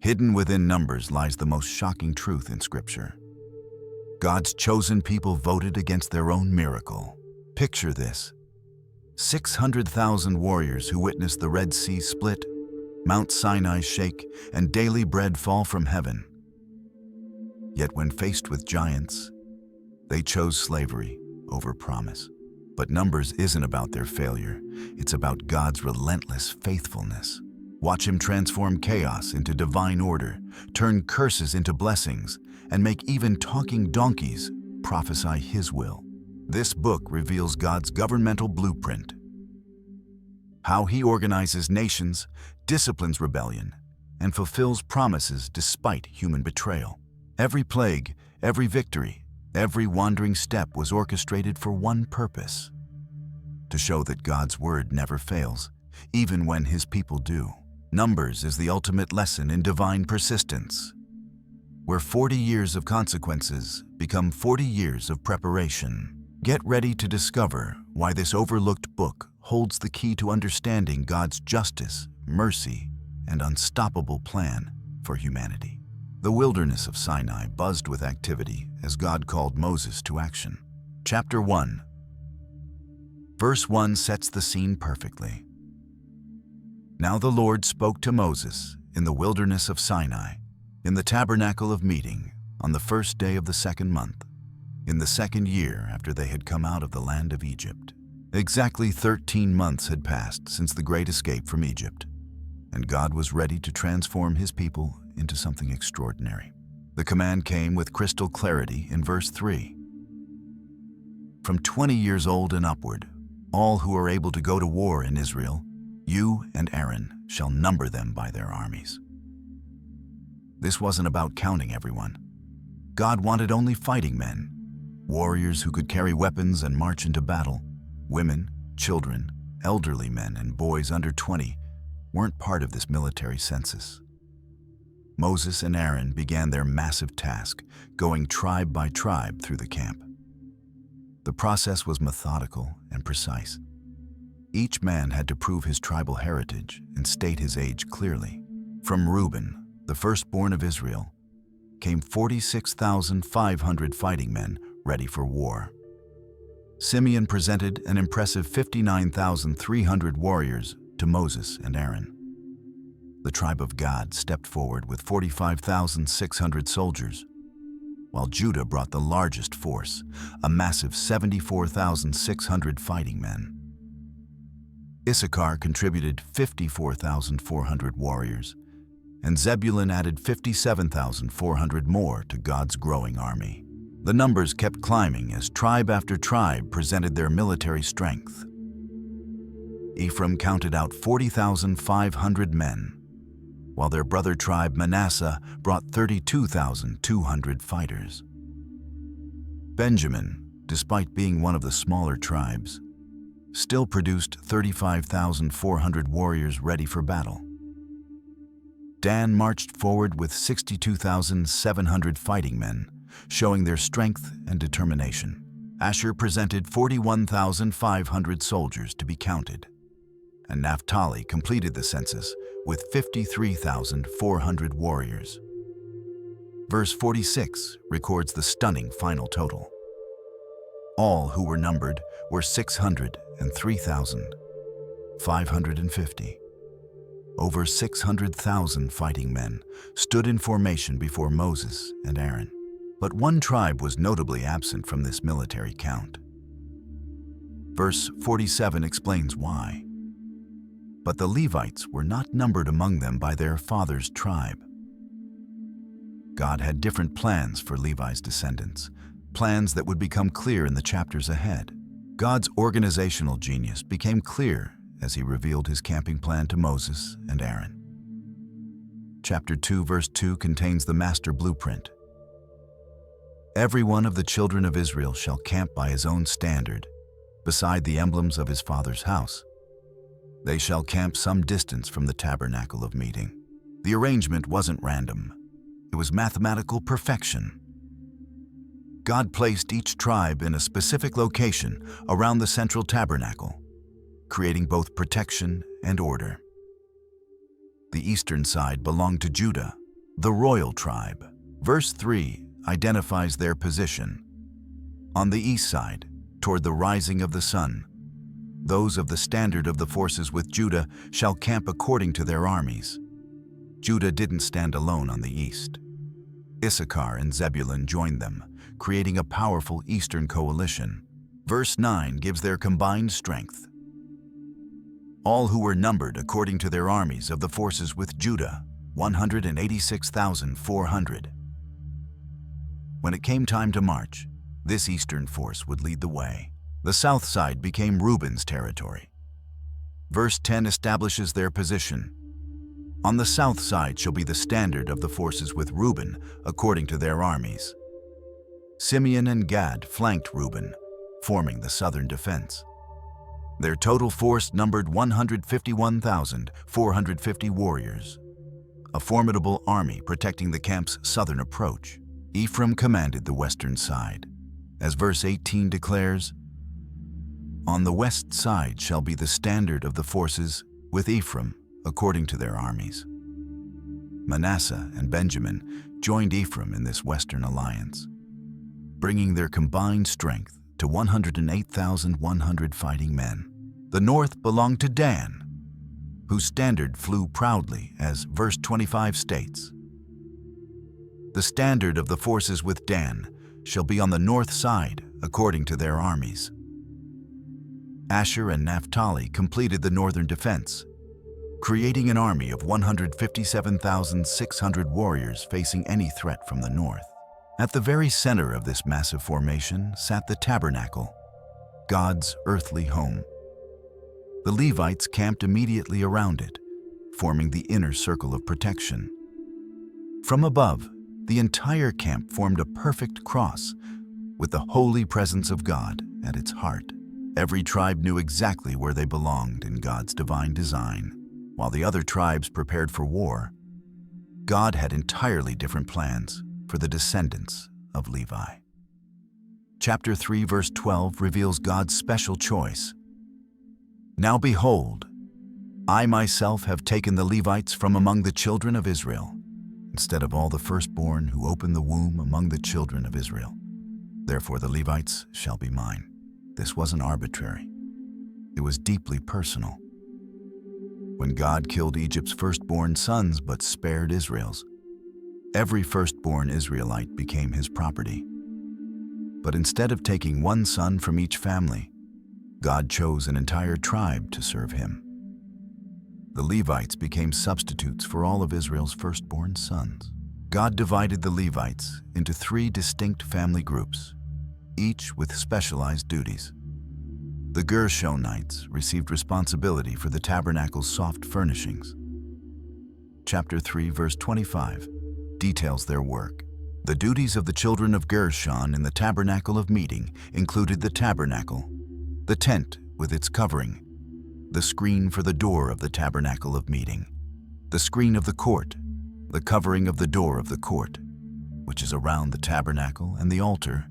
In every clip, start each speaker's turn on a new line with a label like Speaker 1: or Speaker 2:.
Speaker 1: Hidden within numbers lies the most shocking truth in Scripture. God's chosen people voted against their own miracle. Picture this: 600,000 warriors who witnessed the Red Sea split, Mount Sinai shake, and daily bread fall from heaven. Yet when faced with giants, they chose slavery over promise. But Numbers isn't about their failure. It's about God's relentless faithfulness. Watch Him transform chaos into divine order, turn curses into blessings, and make even talking donkeys prophesy His will. This book reveals God's governmental blueprint, how He organizes nations, disciplines rebellion, and fulfills promises despite human betrayal. Every plague, every victory, every wandering step was orchestrated for one purpose: to show that God's word never fails, even when His people do. Numbers is the ultimate lesson in divine persistence, where 40 years of consequences become 40 years of preparation. Get ready to discover why this overlooked book holds the key to understanding God's justice, mercy, and unstoppable plan for humanity. The wilderness of Sinai buzzed with activity as God called Moses to action. Chapter 1, verse 1 sets the scene perfectly. Now the Lord spoke to Moses in the wilderness of Sinai, in the tabernacle of meeting, on the first day of the second month, in the second year after they had come out of the land of Egypt. Exactly 13 months had passed since the great escape from Egypt, and God was ready to transform His people into something extraordinary. The command came with crystal clarity in verse 3. From 20 years old and upward, all who are able to go to war in Israel, you and Aaron shall number them by their armies. This wasn't about counting everyone. God wanted only fighting men, warriors who could carry weapons and march into battle. Women, children, elderly men, and boys under 20 weren't part of this military census. Moses and Aaron began their massive task, going tribe by tribe through the camp. The process was methodical and precise. Each man had to prove his tribal heritage and state his age clearly. From Reuben, the firstborn of Israel, came 46,500 fighting men ready for war. Simeon presented an impressive 59,300 warriors to Moses and Aaron. The tribe of Gad stepped forward with 45,600 soldiers, while Judah brought the largest force, a massive 74,600 fighting men. Issachar contributed 54,400 warriors, and Zebulun added 57,400 more to God's growing army. The numbers kept climbing as tribe after tribe presented their military strength. Ephraim counted out 40,500 men, while their brother tribe Manasseh brought 32,200 fighters. Benjamin, despite being one of the smaller tribes, still produced 35,400 warriors ready for battle. Dan marched forward with 62,700 fighting men, showing their strength and determination. Asher presented 41,500 soldiers to be counted, and Naphtali completed the census with 53,400 warriors. Verse 46 records the stunning final total. All who were numbered were 603,550. Over 600,000 fighting men stood in formation before Moses and Aaron. But one tribe was notably absent from this military count. Verse 47 explains why. But the Levites were not numbered among them by their father's tribe. God had different plans for Levi's descendants, plans that would become clear in the chapters ahead. God's organizational genius became clear as He revealed His camping plan to Moses and Aaron. Chapter 2, verse 2 contains the master blueprint. Every one of the children of Israel shall camp by his own standard, beside the emblems of his father's house. They shall camp some distance from the tabernacle of meeting. The arrangement wasn't random. It was mathematical perfection. God placed each tribe in a specific location around the central tabernacle, creating both protection and order. The eastern side belonged to Judah, The royal tribe. Verse 3 identifies their position. On the east side, toward the rising of the sun, those of the standard of the forces with Judah shall camp according to their armies. Judah didn't stand alone on the east. Issachar and Zebulun joined them, creating a powerful eastern coalition. Verse 9 gives their combined strength. All who were numbered according to their armies of the forces with Judah, 186,400. When it came time to march, this eastern force would lead the way. The south side became Reuben's territory. Verse 10 establishes their position. On the south side shall be the standard of the forces with Reuben, according to their armies. Simeon and Gad flanked Reuben, forming the southern defense. Their total force numbered 151,450 warriors, a formidable army protecting the camp's southern approach. Ephraim commanded the western side. As verse 18 declares, on the west side shall be the standard of the forces with Ephraim, according to their armies. Manasseh and Benjamin joined Ephraim in this western alliance, bringing their combined strength to 108,100 fighting men. The north belonged to Dan, whose standard flew proudly, as verse 25 states. The standard of the forces with Dan shall be on the north side, according to their armies. Asher and Naphtali completed the northern defense, creating an army of 157,600 warriors facing any threat from the north. At the very center of this massive formation sat the tabernacle, God's earthly home. The Levites camped immediately around it, forming the inner circle of protection. From above, the entire camp formed a perfect cross, with the holy presence of God at its heart. Every tribe knew exactly where they belonged in God's divine design. While the other tribes prepared for war, God had entirely different plans for the descendants of Levi. Chapter 3, verse 12 reveals God's special choice. Now behold, I myself have taken the Levites from among the children of Israel, instead of all the firstborn who opened the womb among the children of Israel. Therefore the Levites shall be mine. This wasn't arbitrary. It was deeply personal. When God killed Egypt's firstborn sons but spared Israel's, every firstborn Israelite became his property. But instead of taking one son from each family, God chose an entire tribe to serve him. The Levites became substitutes for all of Israel's firstborn sons. God divided the Levites into 3 distinct family groups, each with specialized duties. The Gershonites received responsibility for the tabernacle's soft furnishings. Chapter 3, verse 25 details their work. The duties of the children of Gershon in the tabernacle of meeting included the tabernacle, the tent with its covering, the screen for the door of the tabernacle of meeting, the screen of the court, the covering of the door of the court, which is around the tabernacle and the altar,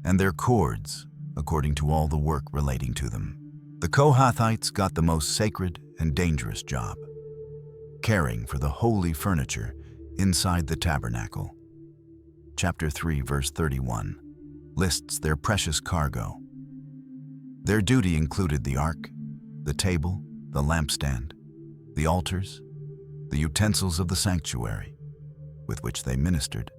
Speaker 1: and their cords, according to all the work relating to them. The Kohathites got the most sacred and dangerous job, caring for the holy furniture inside the tabernacle. Chapter 3, verse 31 lists their precious cargo. Their duty included the ark, the table, the lampstand, the altars, the utensils of the sanctuary, with which they ministered,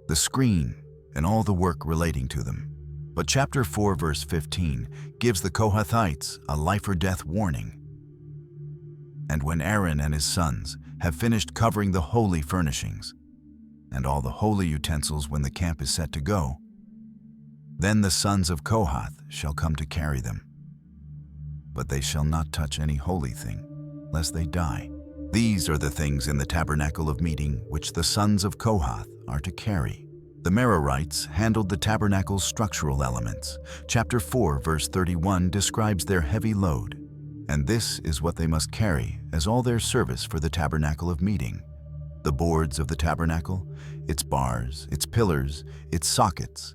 Speaker 1: the screen, and all the work relating to them. But chapter 4, verse 15 gives the Kohathites a life-or-death warning. And when Aaron and his sons have finished covering the holy furnishings and all the holy utensils when the camp is set to go, then the sons of Kohath shall come to carry them. But they shall not touch any holy thing, lest they die. These are the things in the tabernacle of meeting which the sons of Kohath are to carry. The Merarites handled the tabernacle's structural elements. Chapter 4, verse 31 describes their heavy load, and this is what they must carry as all their service for the tabernacle of meeting: the boards of the tabernacle, its bars, its pillars, its sockets,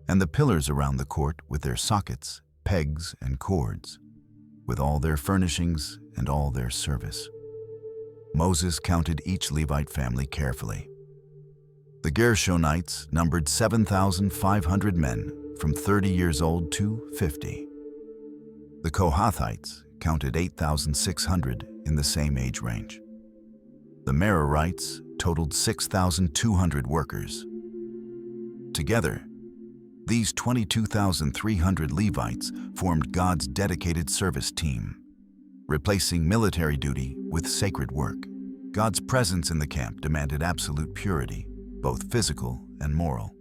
Speaker 1: and the pillars around the court with their sockets, pegs, and cords, with all their furnishings and all their service. Moses counted each Levite family carefully. The Gershonites numbered 7,500 men from 30 years old to 50. The Kohathites counted 8,600 in the same age range. The Merarites totaled 6,200 workers. Together, these 22,300 Levites formed God's dedicated service team, replacing military duty with sacred work. God's presence in the camp demanded absolute purity, both physical and moral.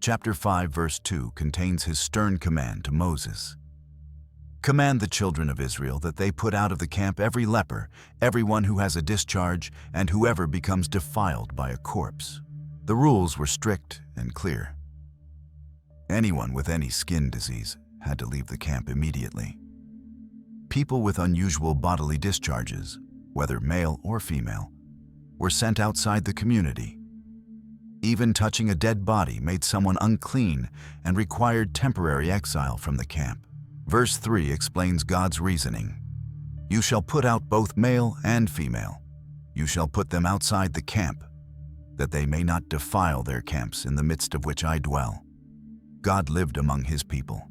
Speaker 1: Chapter 5, verse 2 contains his stern command to Moses. Command the children of Israel that they put out of the camp every leper, everyone who has a discharge, and whoever becomes defiled by a corpse. The rules were strict and clear. Anyone with any skin disease had to leave the camp immediately. People with unusual bodily discharges, whether male or female, were sent outside the community. Even touching a dead body made someone unclean and required temporary exile from the camp. Verse 3 explains God's reasoning. You shall put out both male and female. You shall put them outside the camp, that they may not defile their camps in the midst of which I dwell. God lived among his people,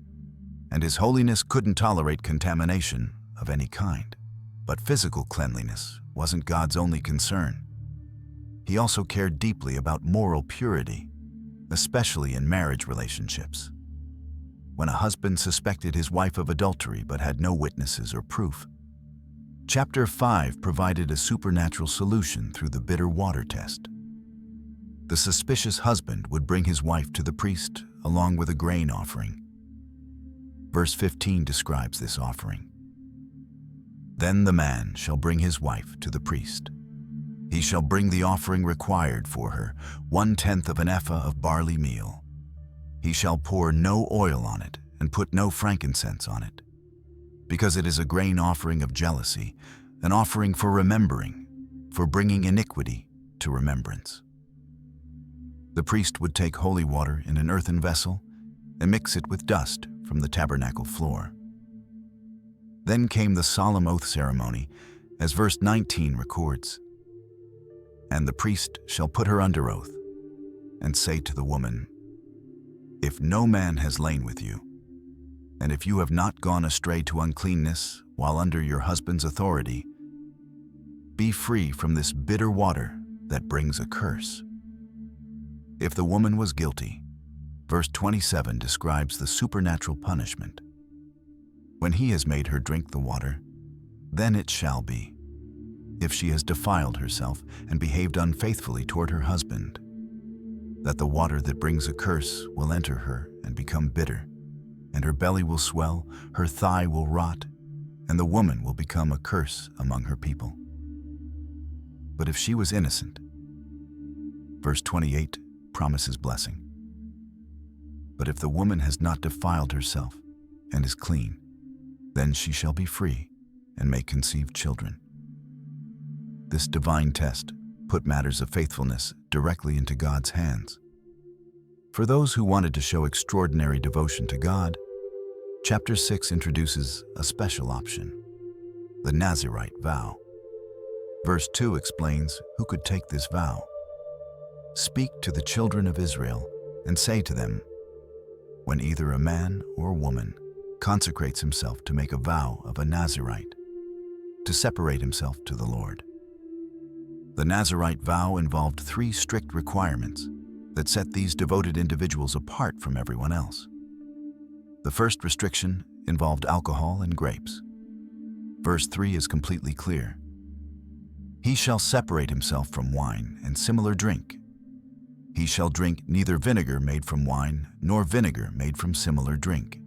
Speaker 1: and his holiness couldn't tolerate contamination of any kind. But physical cleanliness wasn't God's only concern. He also cared deeply about moral purity, especially in marriage relationships. When a husband suspected his wife of adultery but had no witnesses or proof, Chapter 5 provided a supernatural solution through the bitter water test. The suspicious husband would bring his wife to the priest along with a grain offering. Verse 15 describes this offering. Then the man shall bring his wife to the priest. He shall bring the offering required for her, 1/10 of an ephah of barley meal. He shall pour no oil on it and put no frankincense on it, because it is a grain offering of jealousy, an offering for remembering, for bringing iniquity to remembrance. The priest would take holy water in an earthen vessel and mix it with dust from the tabernacle floor. Then came the solemn oath ceremony, as verse 19 records. And the priest shall put her under oath, and say to the woman, If no man has lain with you, and if you have not gone astray to uncleanness while under your husband's authority, be free from this bitter water that brings a curse. If the woman was guilty, verse 27 describes the supernatural punishment. When he has made her drink the water, then it shall be, if she has defiled herself and behaved unfaithfully toward her husband, that the water that brings a curse will enter her and become bitter, and her belly will swell, her thigh will rot, and the woman will become a curse among her people. But if she was innocent, verse 28 promises blessing. But if the woman has not defiled herself and is clean, then she shall be free and may conceive children. This divine test put matters of faithfulness directly into God's hands. For those who wanted to show extraordinary devotion to God, Chapter 6 introduces a special option, the Nazirite vow. Verse 2 explains who could take this vow. Speak to the children of Israel and say to them, when either a man or woman consecrates himself to make a vow of a Nazirite, to separate himself to the Lord. The Nazirite vow involved 3 strict requirements that set these devoted individuals apart from everyone else. The first restriction involved alcohol and grapes. Verse 3 is completely clear. He shall separate himself from wine and similar drink. He shall drink neither vinegar made from wine nor vinegar made from similar drink.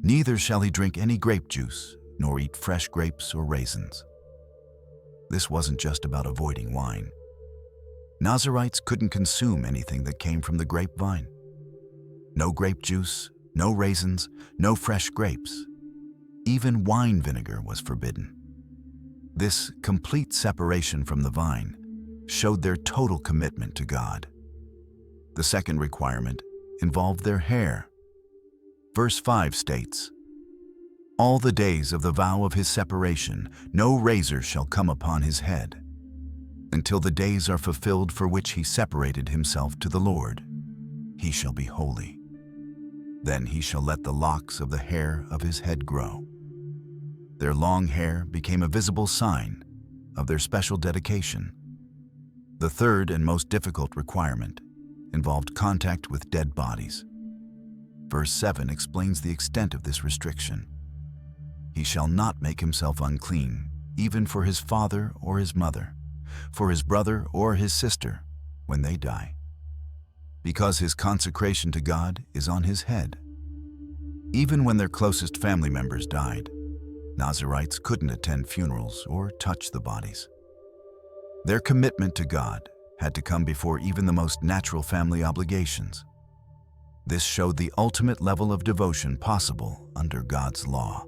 Speaker 1: Neither shall he drink any grape juice, nor eat fresh grapes or raisins. This wasn't just about avoiding wine. Nazirites couldn't consume anything that came from the grapevine. No grape juice, no raisins, no fresh grapes. Even wine vinegar was forbidden. This complete separation from the vine showed their total commitment to God. The second requirement involved their hair. Verse 5 states, All the days of the vow of his separation, no razor shall come upon his head, until the days are fulfilled for which he separated himself to the Lord. He shall be holy. Then he shall let the locks of the hair of his head grow. Their long hair became a visible sign of their special dedication. The third and most difficult requirement involved contact with dead bodies. Verse 7 explains the extent of this restriction. He shall not make himself unclean, even for his father or his mother, for his brother or his sister, when they die, because his consecration to God is on his head. Even when their closest family members died, Nazirites couldn't attend funerals or touch the bodies. Their commitment to God had to come before even the most natural family obligations. This showed the ultimate level of devotion possible under God's law.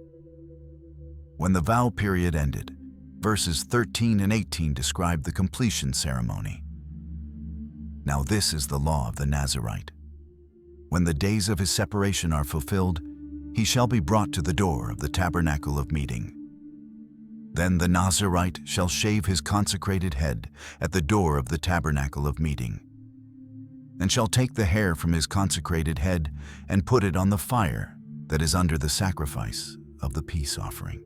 Speaker 1: When the vow period ended, verses 13 and 18 describe the completion ceremony. Now this is the law of the Nazirite. When the days of his separation are fulfilled, he shall be brought to the door of the tabernacle of meeting. Then the Nazirite shall shave his consecrated head at the door of the tabernacle of meeting, and shall take the hair from his consecrated head and put it on the fire that is under the sacrifice of the peace offering.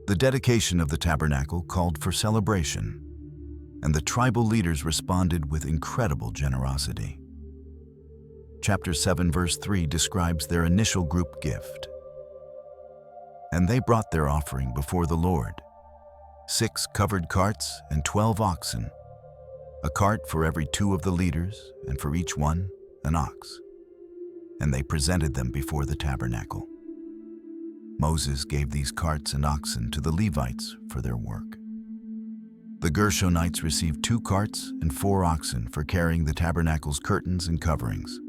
Speaker 1: The dedication of the tabernacle called for celebration, and the tribal leaders responded with incredible generosity. Chapter 7, verse 3 describes their initial group gift. And they brought their offering before the Lord, 6 covered carts and 12 oxen, a cart for every 2 of the leaders, and for each one an ox. And they presented them before the tabernacle. Moses gave these carts and oxen to the Levites for their work. The Gershonites received 2 carts and 4 oxen for carrying the tabernacle's curtains and coverings.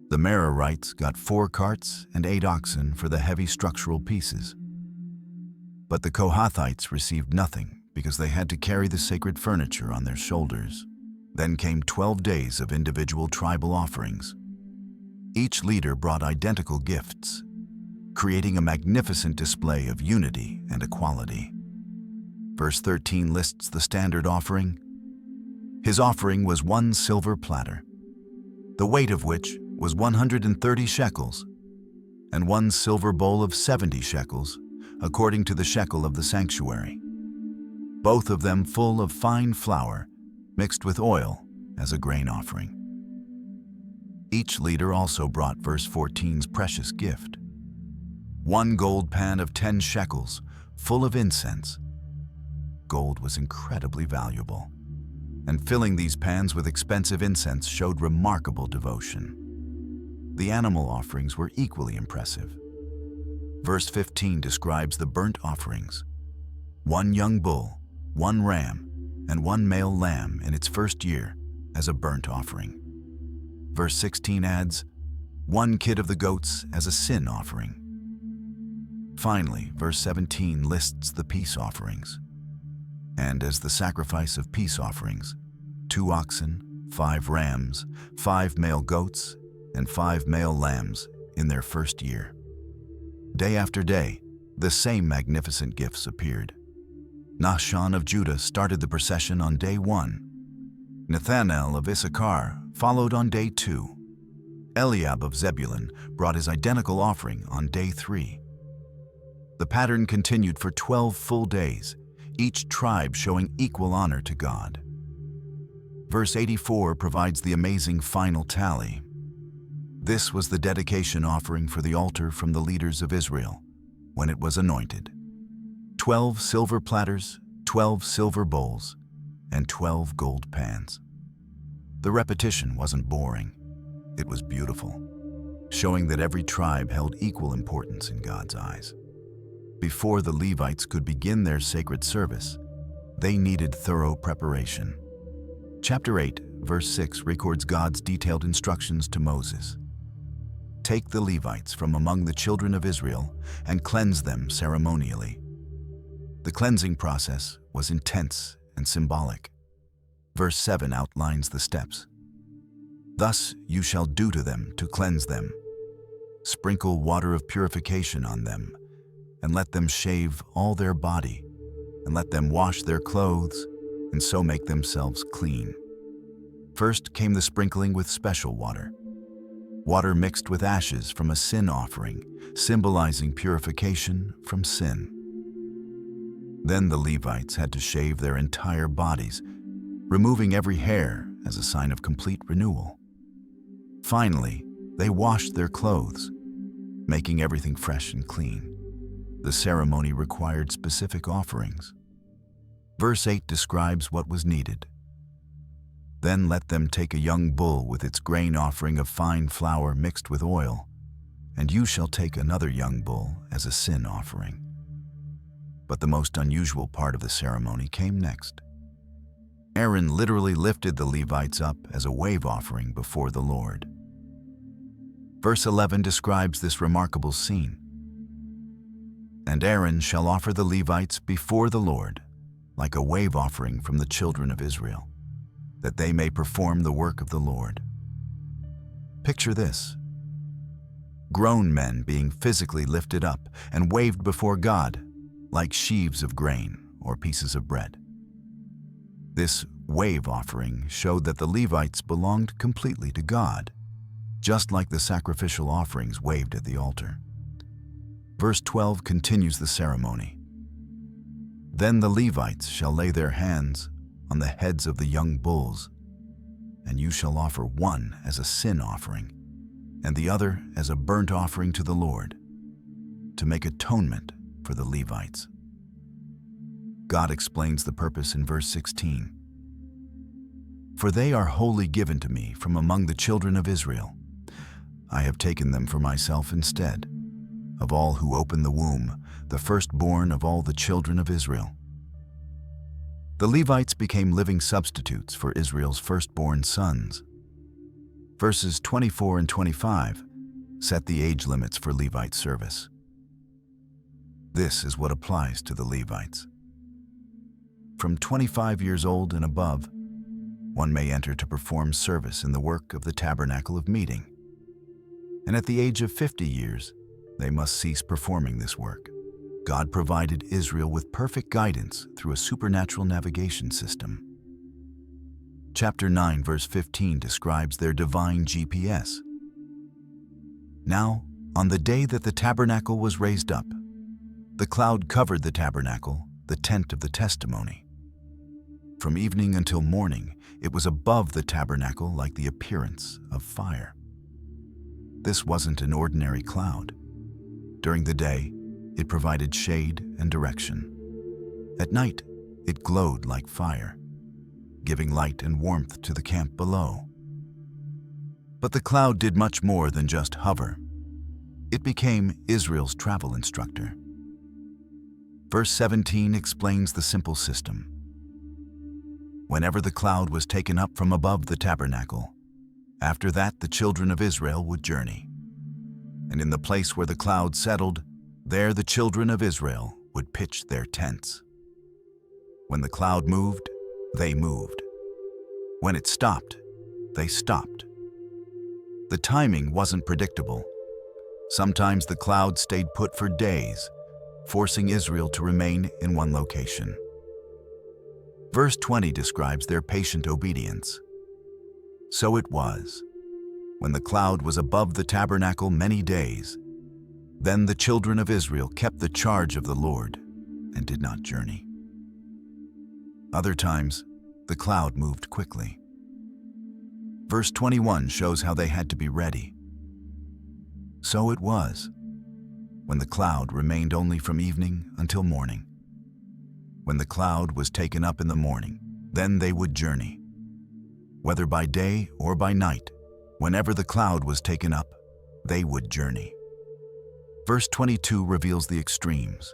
Speaker 1: The Merarites got 4 carts and 8 oxen for the heavy structural pieces. But the Kohathites received nothing because they had to carry the sacred furniture on their shoulders. Then came 12 days of individual tribal offerings. Each leader brought identical gifts, creating a magnificent display of unity and equality. Verse 13 lists the standard offering. His offering was 1 silver platter, the weight of which was 130 shekels, and 1 silver bowl of 70 shekels, according to the shekel of the sanctuary, both of them full of fine flour mixed with oil as a grain offering. Each leader also brought verse 14's precious gift, 1 gold pan of 10 shekels, full of incense. Gold was incredibly valuable, and filling these pans with expensive incense showed remarkable devotion. The animal offerings were equally impressive. Verse 15 describes the burnt offerings: 1 young bull, 1 ram, and 1 male lamb in its first year as a burnt offering. Verse 16 adds 1 kid of the goats as a sin offering. Finally, verse 17 lists the peace offerings. And as the sacrifice of peace offerings, 2 oxen, 5 rams, 5 male goats, and 5 male lambs in their first year. Day after day, the same magnificent gifts appeared. Nahshon of Judah started the procession on day 1. Nathanael of Issachar followed on day 2. Eliab of Zebulun brought his identical offering on day 3. The pattern continued for 12 full days, each tribe showing equal honor to God. Verse 84 provides the amazing final tally. This was the dedication offering for the altar from the leaders of Israel when it was anointed: 12 silver platters, 12 silver bowls, and 12 gold pans. The repetition wasn't boring. It was beautiful, showing that every tribe held equal importance in God's eyes. Before the Levites could begin their sacred service, they needed thorough preparation. Chapter 8, verse 6 records God's detailed instructions to Moses. Take the Levites from among the children of Israel and cleanse them ceremonially. The cleansing process was intense and symbolic. Verse 7 outlines the steps. Thus you shall do to them to cleanse them. Sprinkle water of purification on them, and let them shave all their body, and let them wash their clothes, and so make themselves clean. First came the sprinkling with special water, water mixed with ashes from a sin offering, symbolizing purification from sin. Then the Levites had to shave their entire bodies, removing every hair as a sign of complete renewal. Finally, they washed their clothes, making everything fresh and clean. The ceremony required specific offerings. Verse 8 describes what was needed. Then let them take a young bull with its grain offering of fine flour mixed with oil, and you shall take another young bull as a sin offering. But the most unusual part of the ceremony came next. Aaron literally lifted the Levites up as a wave offering before the Lord. Verse 11 describes this remarkable scene. And Aaron shall offer the Levites before the Lord, like a wave offering from the children of Israel, that they may perform the work of the Lord. Picture this: grown men being physically lifted up and waved before God, like sheaves of grain or pieces of bread. This wave offering showed that the Levites belonged completely to God, just like the sacrificial offerings waved at the altar. Verse 12 continues the ceremony. Then the Levites shall lay their hands on the heads of the young bulls, and you shall offer one as a sin offering, and the other as a burnt offering to the Lord, to make atonement for the Levites. God explains the purpose in verse 16. For they are wholly given to me from among the children of Israel. I have taken them for myself instead, of all who open the womb, the firstborn of all the children of Israel. The Levites became living substitutes for Israel's firstborn sons. Verses 24 and 25 set the age limits for Levite service. This is what applies to the Levites. From 25 years old and above, one may enter to perform service in the work of the tabernacle of meeting. And at the age of 50 years, they must cease performing this work. God provided Israel with perfect guidance through a supernatural navigation system. Chapter 9, verse 15 describes their divine GPS. Now, on the day that the tabernacle was raised up, the cloud covered the tabernacle, the tent of the testimony. From evening until morning, it was above the tabernacle like the appearance of fire. This wasn't an ordinary cloud. During the day, it provided shade and direction. At night, it glowed like fire, giving light and warmth to the camp below. But the cloud did much more than just hover. It became Israel's travel instructor. Verse 17 explains the simple system. Whenever the cloud was taken up from above the tabernacle, after that the children of Israel would journey. And in the place where the cloud settled, there the children of Israel would pitch their tents. When the cloud moved, they moved. When it stopped, they stopped. The timing wasn't predictable. Sometimes the cloud stayed put for days, forcing Israel to remain in one location. Verse 20 describes their patient obedience. So it was, when the cloud was above the tabernacle many days, then the children of Israel kept the charge of the Lord and did not journey. Other times, the cloud moved quickly. Verse 21 shows how they had to be ready. So it was, when the cloud remained only from evening until morning. When the cloud was taken up in the morning, then they would journey. Whether by day or by night, whenever the cloud was taken up, they would journey. Verse 22 reveals the extremes.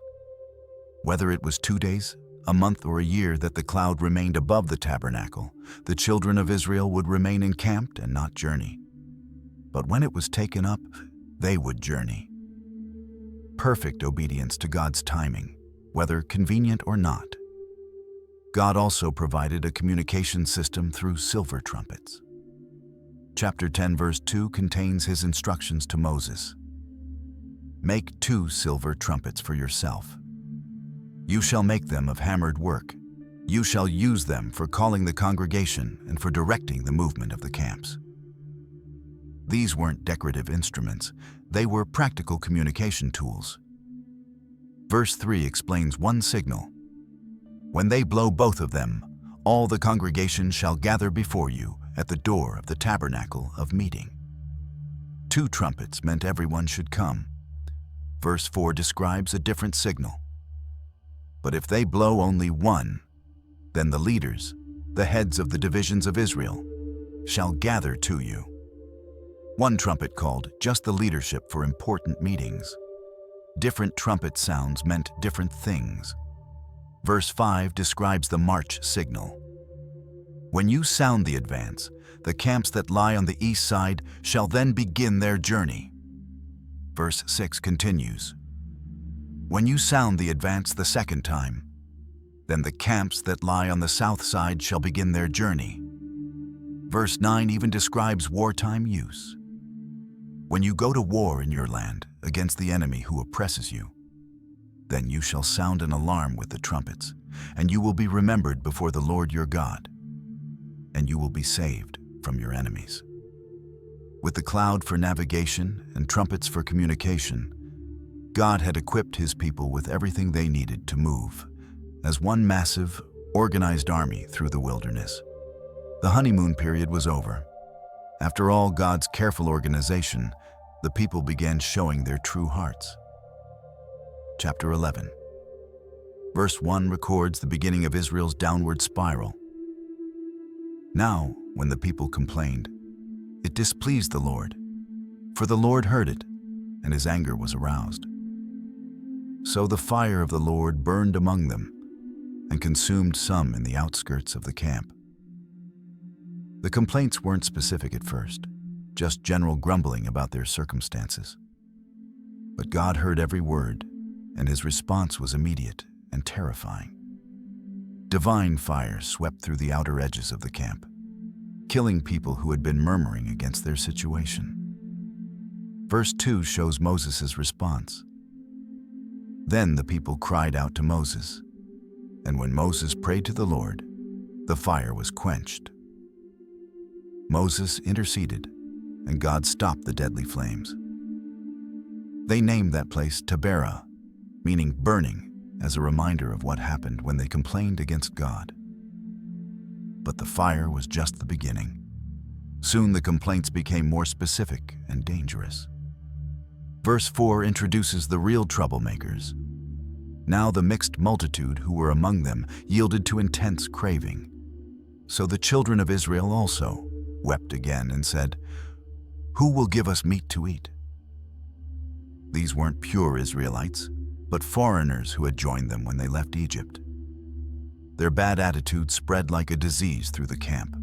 Speaker 1: Whether it was 2 days, a month, or a year that the cloud remained above the tabernacle, the children of Israel would remain encamped and not journey. But when it was taken up, they would journey. Perfect obedience to God's timing, whether convenient or not. God also provided a communication system through silver trumpets. Chapter 10, verse 2 contains his instructions to Moses. Make 2 silver trumpets for yourself. You shall make them of hammered work. You shall use them for calling the congregation and for directing the movement of the camps. These weren't decorative instruments, they were practical communication tools. Verse 3 explains one signal. When they blow both of them, all the congregation shall gather before you at the door of the tabernacle of meeting. 2 trumpets meant everyone should come. Verse 4 describes a different signal. But if they blow only one, then the leaders, the heads of the divisions of Israel, shall gather to you. One trumpet called just the leadership for important meetings. Different trumpet sounds meant different things. Verse 5 describes the march signal. When you sound the advance, the camps that lie on the east side shall then begin their journey. Verse 6 continues. When you sound the advance the second time, then the camps that lie on the south side shall begin their journey. Verse 9 even describes wartime use. When you go to war in your land against the enemy who oppresses you, then you shall sound an alarm with the trumpets, and you will be remembered before the Lord your God, and you will be saved from your enemies. With the cloud for navigation and trumpets for communication, God had equipped his people with everything they needed to move as one massive, organized army through the wilderness. The honeymoon period was over. After all God's careful organization, the people began showing their true hearts. Chapter 11. Verse 1 records the beginning of Israel's downward spiral. Now, when the people complained, it displeased the Lord, for the Lord heard it, and his anger was aroused. So the fire of the Lord burned among them, and consumed some in the outskirts of the camp. The complaints weren't specific at first, just general grumbling about their circumstances. But God heard every word, and his response was immediate and terrifying. Divine fire swept through the outer edges of the camp, killing people who had been murmuring against their situation. Verse 2 shows Moses' response. Then the people cried out to Moses, and when Moses prayed to the Lord, the fire was quenched. Moses interceded, and God stopped the deadly flames. They named that place Taberah, meaning burning, as a reminder of what happened when they complained against God. But the fire was just the beginning. Soon the complaints became more specific and dangerous. Verse 4 introduces the real troublemakers. Now the mixed multitude who were among them yielded to intense craving. So the children of Israel also wept again and said, "Who will give us meat to eat?" These weren't pure Israelites, but foreigners who had joined them when they left Egypt. Their bad attitude spread like a disease through the camp.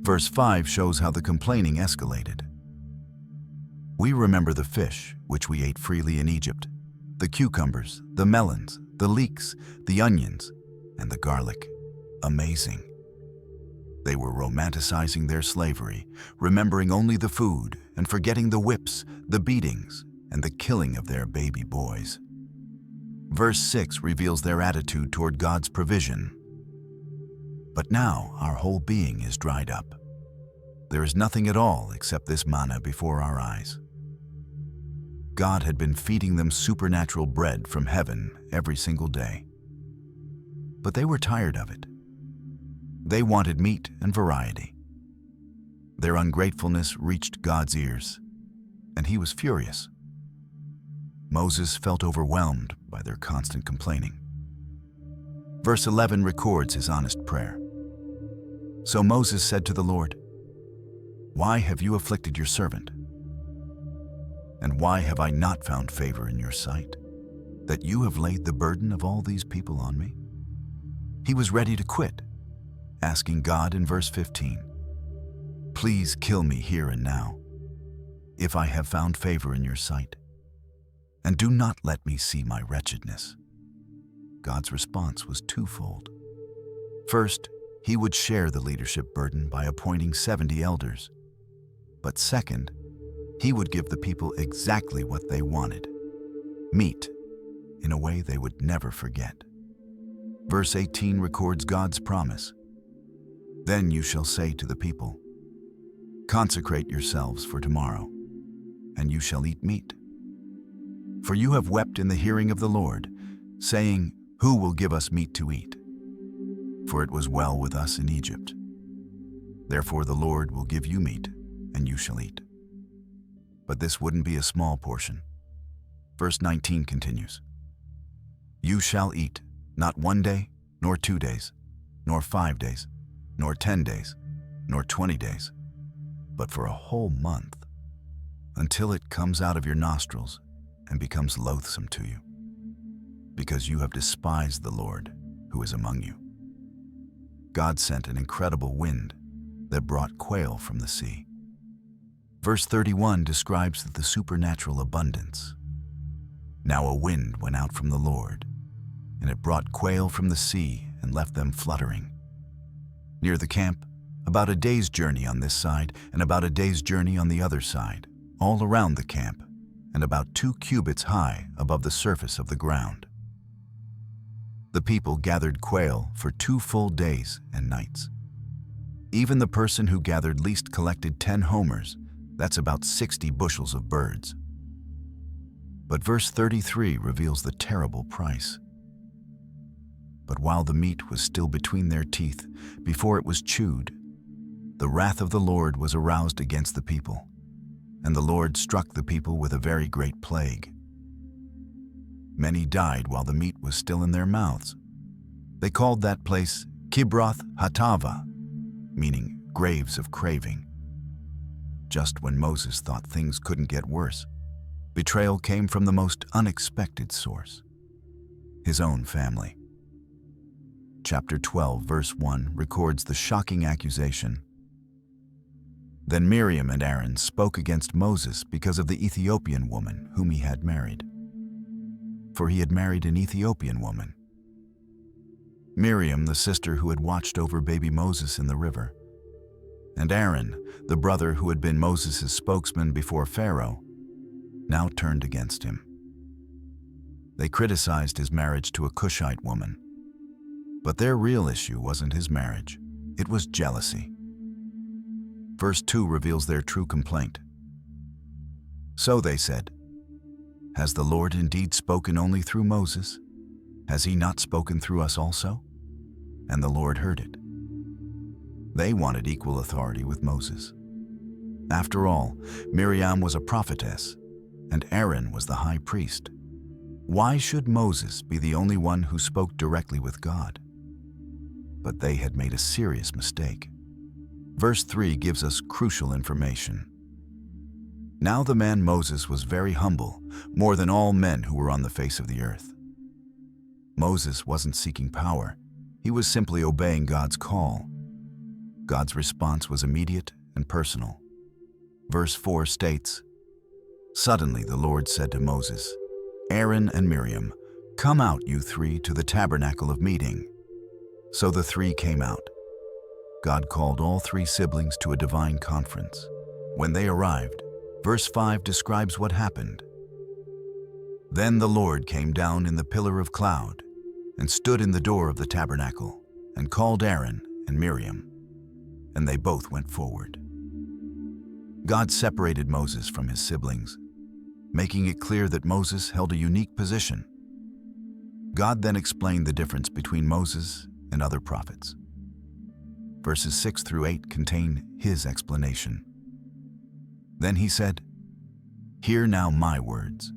Speaker 1: Verse 5 shows how the complaining escalated. We remember the fish, which we ate freely in Egypt, the cucumbers, the melons, the leeks, the onions, and the garlic. Amazing. They were romanticizing their slavery, remembering only the food and forgetting the whips, the beatings, and the killing of their baby boys. Verse 6 reveals their attitude toward God's provision. But now our whole being is dried up. There is nothing at all except this manna before our eyes. God had been feeding them supernatural bread from heaven every single day. But they were tired of it. They wanted meat and variety. Their ungratefulness reached God's ears, and he was furious. Moses felt overwhelmed by their constant complaining. Verse 11 records his honest prayer. So Moses said to the Lord, "Why have you afflicted your servant? And why have I not found favor in your sight, that you have laid the burden of all these people on me?" He was ready to quit, asking God in verse 15, "Please kill me here and now, if I have found favor in your sight, and do not let me see my wretchedness." God's response was twofold. First, he would share the leadership burden by appointing 70 elders. But second, He would give the people exactly what they wanted: meat, in a way they would never forget. Verse 18 records God's promise. Then you shall say to the people, consecrate yourselves for tomorrow, and you shall eat meat. For you have wept in the hearing of the Lord, saying, who will give us meat to eat? For it was well with us in Egypt. Therefore the Lord will give you meat, and you shall eat. But this wouldn't be a small portion. Verse 19 continues, you shall eat, not 1 day, nor 2 days, nor 5 days, nor 10 days, nor 20 days, but for a whole month, until it comes out of your nostrils and becomes loathsome to you, because you have despised the Lord who is among you. God sent an incredible wind that brought quail from the sea. Verse 31 describes the supernatural abundance. Now a wind went out from the Lord, and it brought quail from the sea and left them fluttering. Near the camp, about a day's journey on this side and about a day's journey on the other side, all around the camp, and about 2 cubits high above the surface of the ground. The people gathered quail for 2 full days and nights. Even the person who gathered least collected 10 homers, that's about 60 bushels of birds. But verse 33 reveals the terrible price. But while the meat was still between their teeth, before it was chewed, the wrath of the Lord was aroused against the people, and the Lord struck the people with a very great plague. Many died while the meat was still in their mouths. They called that place Kibroth Hattava, meaning graves of craving. Just when Moses thought things couldn't get worse, betrayal came from the most unexpected source: his own family. Chapter 12, verse 1 records the shocking accusation. Then Miriam and Aaron spoke against Moses because of the Ethiopian woman whom he had married. For he had married an Ethiopian woman. Miriam, the sister who had watched over baby Moses in the river, and Aaron, the brother who had been Moses' spokesman before Pharaoh, now turned against him. They criticized his marriage to a Cushite woman. But their real issue wasn't his marriage, it was jealousy. Verse 2 reveals their true complaint. So they said, has the Lord indeed spoken only through Moses? Has he not spoken through us also? And the Lord heard it. They wanted equal authority with Moses. After all, Miriam was a prophetess, and Aaron was the high priest. Why should Moses be the only one who spoke directly with God? But they had made a serious mistake. Verse 3 gives us crucial information. Now the man Moses was very humble, more than all men who were on the face of the earth. Moses wasn't seeking power, he was simply obeying God's call. God's response was immediate and personal. Verse 4 states, suddenly the Lord said to Moses, Aaron and Miriam, come out, you 3, to the tabernacle of meeting. So the 3 came out. God called all 3 siblings to a divine conference. When they arrived, verse 5 describes what happened. Then the Lord came down in the pillar of cloud and stood in the door of the tabernacle and called Aaron and Miriam, and they both went forward. God separated Moses from his siblings, making it clear that Moses held a unique position. God then explained the difference between Moses and other prophets. Verses 6 through 8 contain his explanation. Then he said, hear now my words.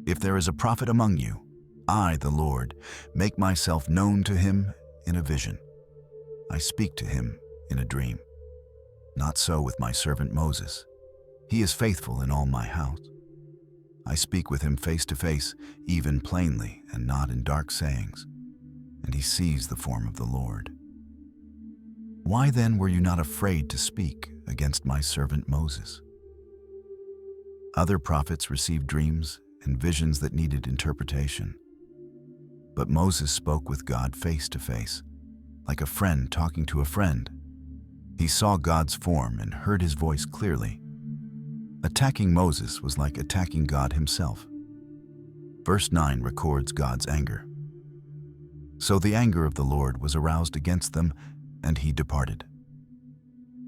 Speaker 1: If there is a prophet among you, I, the Lord, make myself known to him in a vision. I speak to him in a dream. Not so with my servant Moses. He is faithful in all my house. I speak with him face to face, even plainly, and not in dark sayings. And he sees the form of the Lord. Why then were you not afraid to speak against my servant Moses? Other prophets received dreams and visions that needed interpretation. But Moses spoke with God face to face, like a friend talking to a friend. He saw God's form and heard his voice clearly. Attacking Moses was like attacking God himself. Verse 9 records God's anger. So the anger of the Lord was aroused against them, and he departed.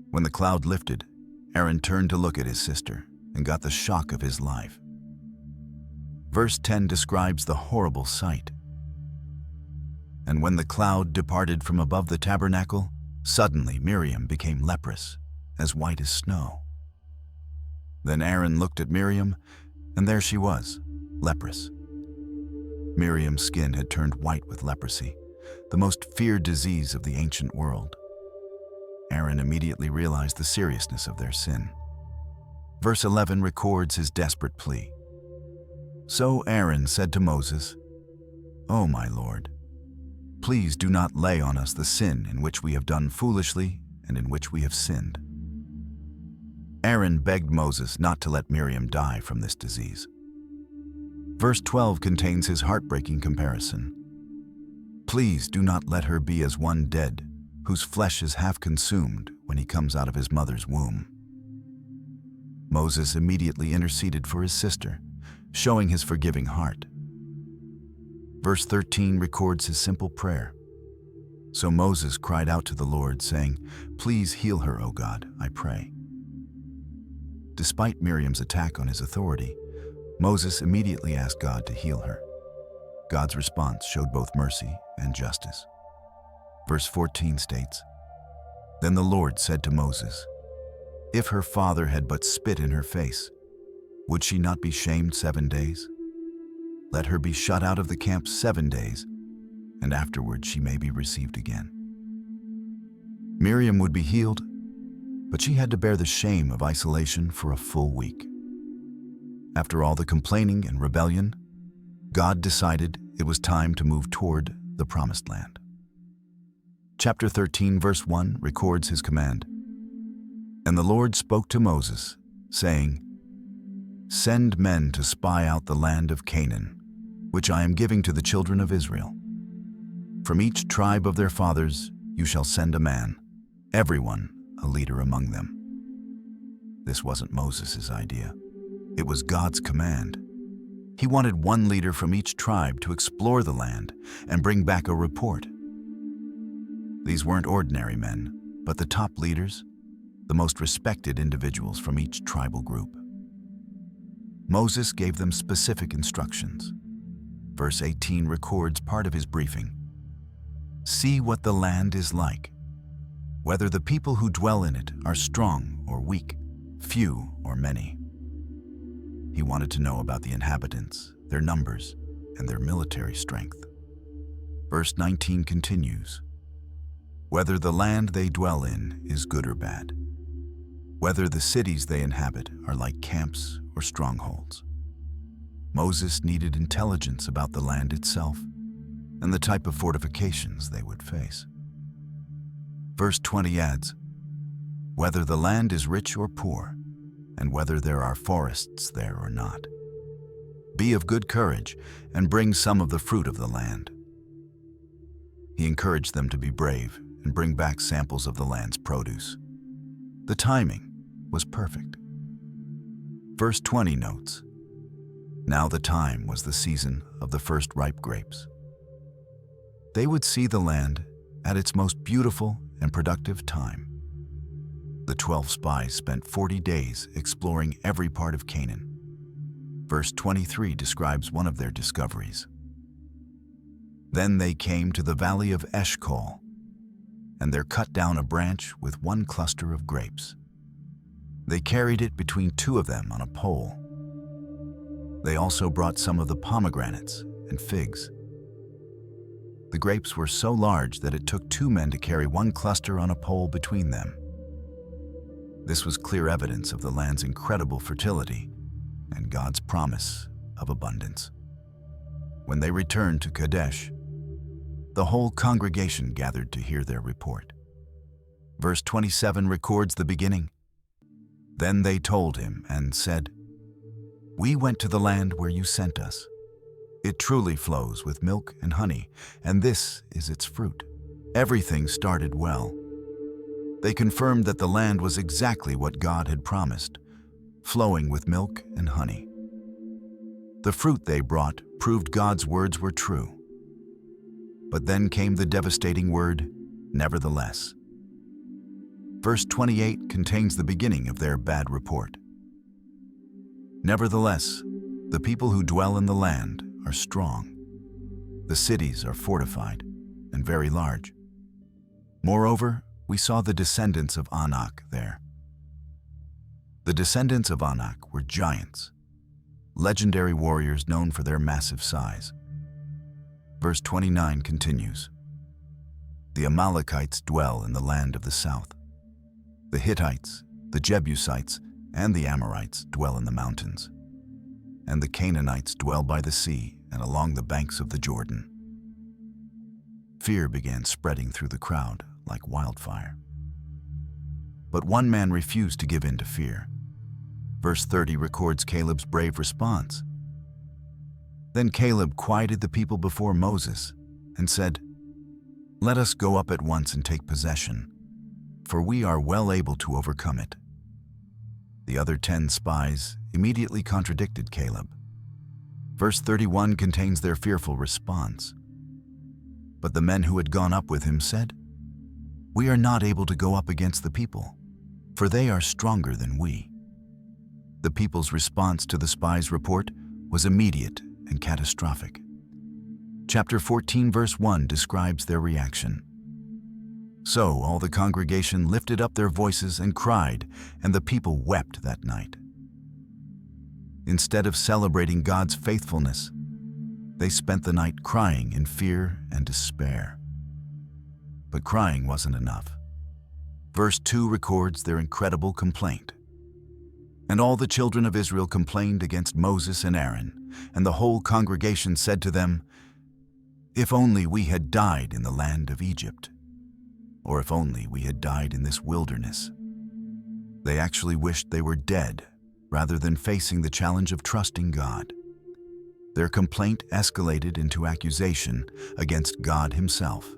Speaker 1: When the cloud lifted, Aaron turned to look at his sister and got the shock of his life. Verse 10 describes the horrible sight. And when the cloud departed from above the tabernacle, suddenly Miriam became leprous, as white as snow. Then Aaron looked at Miriam, and there she was, leprous. Miriam's skin had turned white with leprosy, the most feared disease of the ancient world. Aaron immediately realized the seriousness of their sin. Verse 11 records his desperate plea. So Aaron said to Moses, "O my Lord, please do not lay on us the sin in which we have done foolishly and in which we have sinned." Aaron begged Moses not to let Miriam die from this disease. Verse 12 contains his heartbreaking comparison. "Please do not let her be as one dead, whose flesh is half consumed when he comes out of his mother's womb." Moses immediately interceded for his sister, showing his forgiving heart. Verse 13 records his simple prayer. So Moses cried out to the Lord, saying, "Please heal her, O God, I pray." Despite Miriam's attack on his authority, Moses immediately asked God to heal her. God's response showed both mercy and justice. Verse 14 states, "Then the Lord said to Moses, 'If her father had but spit in her face, would she not be shamed 7 days? Let her be shut out of the camp 7 days, and afterward she may be received again.'" Miriam would be healed, but she had to bear the shame of isolation for a full week. After all the complaining and rebellion, God decided it was time to move toward the Promised Land. Chapter 13, verse 1 records his command. "And the Lord spoke to Moses, saying, 'Send men to spy out the land of Canaan, which I am giving to the children of Israel. From each tribe of their fathers you shall send a man, everyone a leader among them.'" This wasn't Moses' idea. It was God's command. He wanted one leader from each tribe to explore the land and bring back a report. These weren't ordinary men, but the top leaders, the most respected individuals from each tribal group. Moses gave them specific instructions. Verse 18 records part of his briefing. "See what the land is like, whether the people who dwell in it are strong or weak, few or many." He wanted to know about the inhabitants, their numbers, and their military strength. Verse 19 continues, "Whether the land they dwell in is good or bad, whether the cities they inhabit are like camps or strongholds." Moses needed intelligence about the land itself and the type of fortifications they would face. Verse 20 adds, "Whether the land is rich or poor, and whether there are forests there or not. Be of good courage and bring some of the fruit of the land." He encouraged them to be brave and bring back samples of the land's produce. The timing was perfect. Verse 20 notes, "Now the time was the season of the first ripe grapes." They would see the land at its most beautiful and productive time. The 12 spies spent 40 days exploring every part of Canaan. Verse 23 describes one of their discoveries. "Then they came to the valley of Eshcol, and there cut down a branch with one cluster of grapes. They carried it between 2 of them on a pole. They also brought some of the pomegranates and figs. The grapes were so large that it took 2 men to carry one cluster on a pole between them." This was clear evidence of the land's incredible fertility and God's promise of abundance. When they returned to Kadesh, the whole congregation gathered to hear their report. Verse 27 records the beginning. "Then they told him and said, 'We went to the land where you sent us. It truly flows with milk and honey, and this is its fruit.' Everything started well. They confirmed that the land was exactly what God had promised, flowing with milk and honey. The fruit they brought proved God's words were true. But then came the devastating word, nevertheless. Verse 28 contains the beginning of their bad report. Nevertheless, the people who dwell in the land are strong. The cities are fortified and very large. Moreover, we saw the descendants of Anak there. The descendants of Anak were giants, legendary warriors known for their massive size. Verse 29 continues, the Amalekites dwell in the land of the south. The Hittites, the Jebusites, and the Amorites dwell in the mountains. And the Canaanites dwell by the sea and along the banks of the Jordan. Fear began spreading through the crowd like wildfire. But one man refused to give in to fear. Verse 30 records Caleb's brave response. Then Caleb quieted the people before Moses and said, "Let us go up at once and take possession, for we are well able to overcome it." The other 10 spies immediately contradicted Caleb. Verse 31 contains their fearful response. But the men who had gone up with him said, "We are not able to go up against the people, for they are stronger than we." The people's response to the spies' report was immediate and catastrophic. Chapter 14, verse 1 describes their reaction. So all the congregation lifted up their voices and cried, and the people wept that night. Instead of celebrating God's faithfulness, they spent the night crying in fear and despair. But crying wasn't enough. Verse 2 records their incredible complaint. And all the children of Israel complained against Moses and Aaron, and the whole congregation said to them, "If only we had died in the land of Egypt, or if only we had died in this wilderness." They actually wished they were dead rather than facing the challenge of trusting God. Their complaint escalated into accusation against God Himself.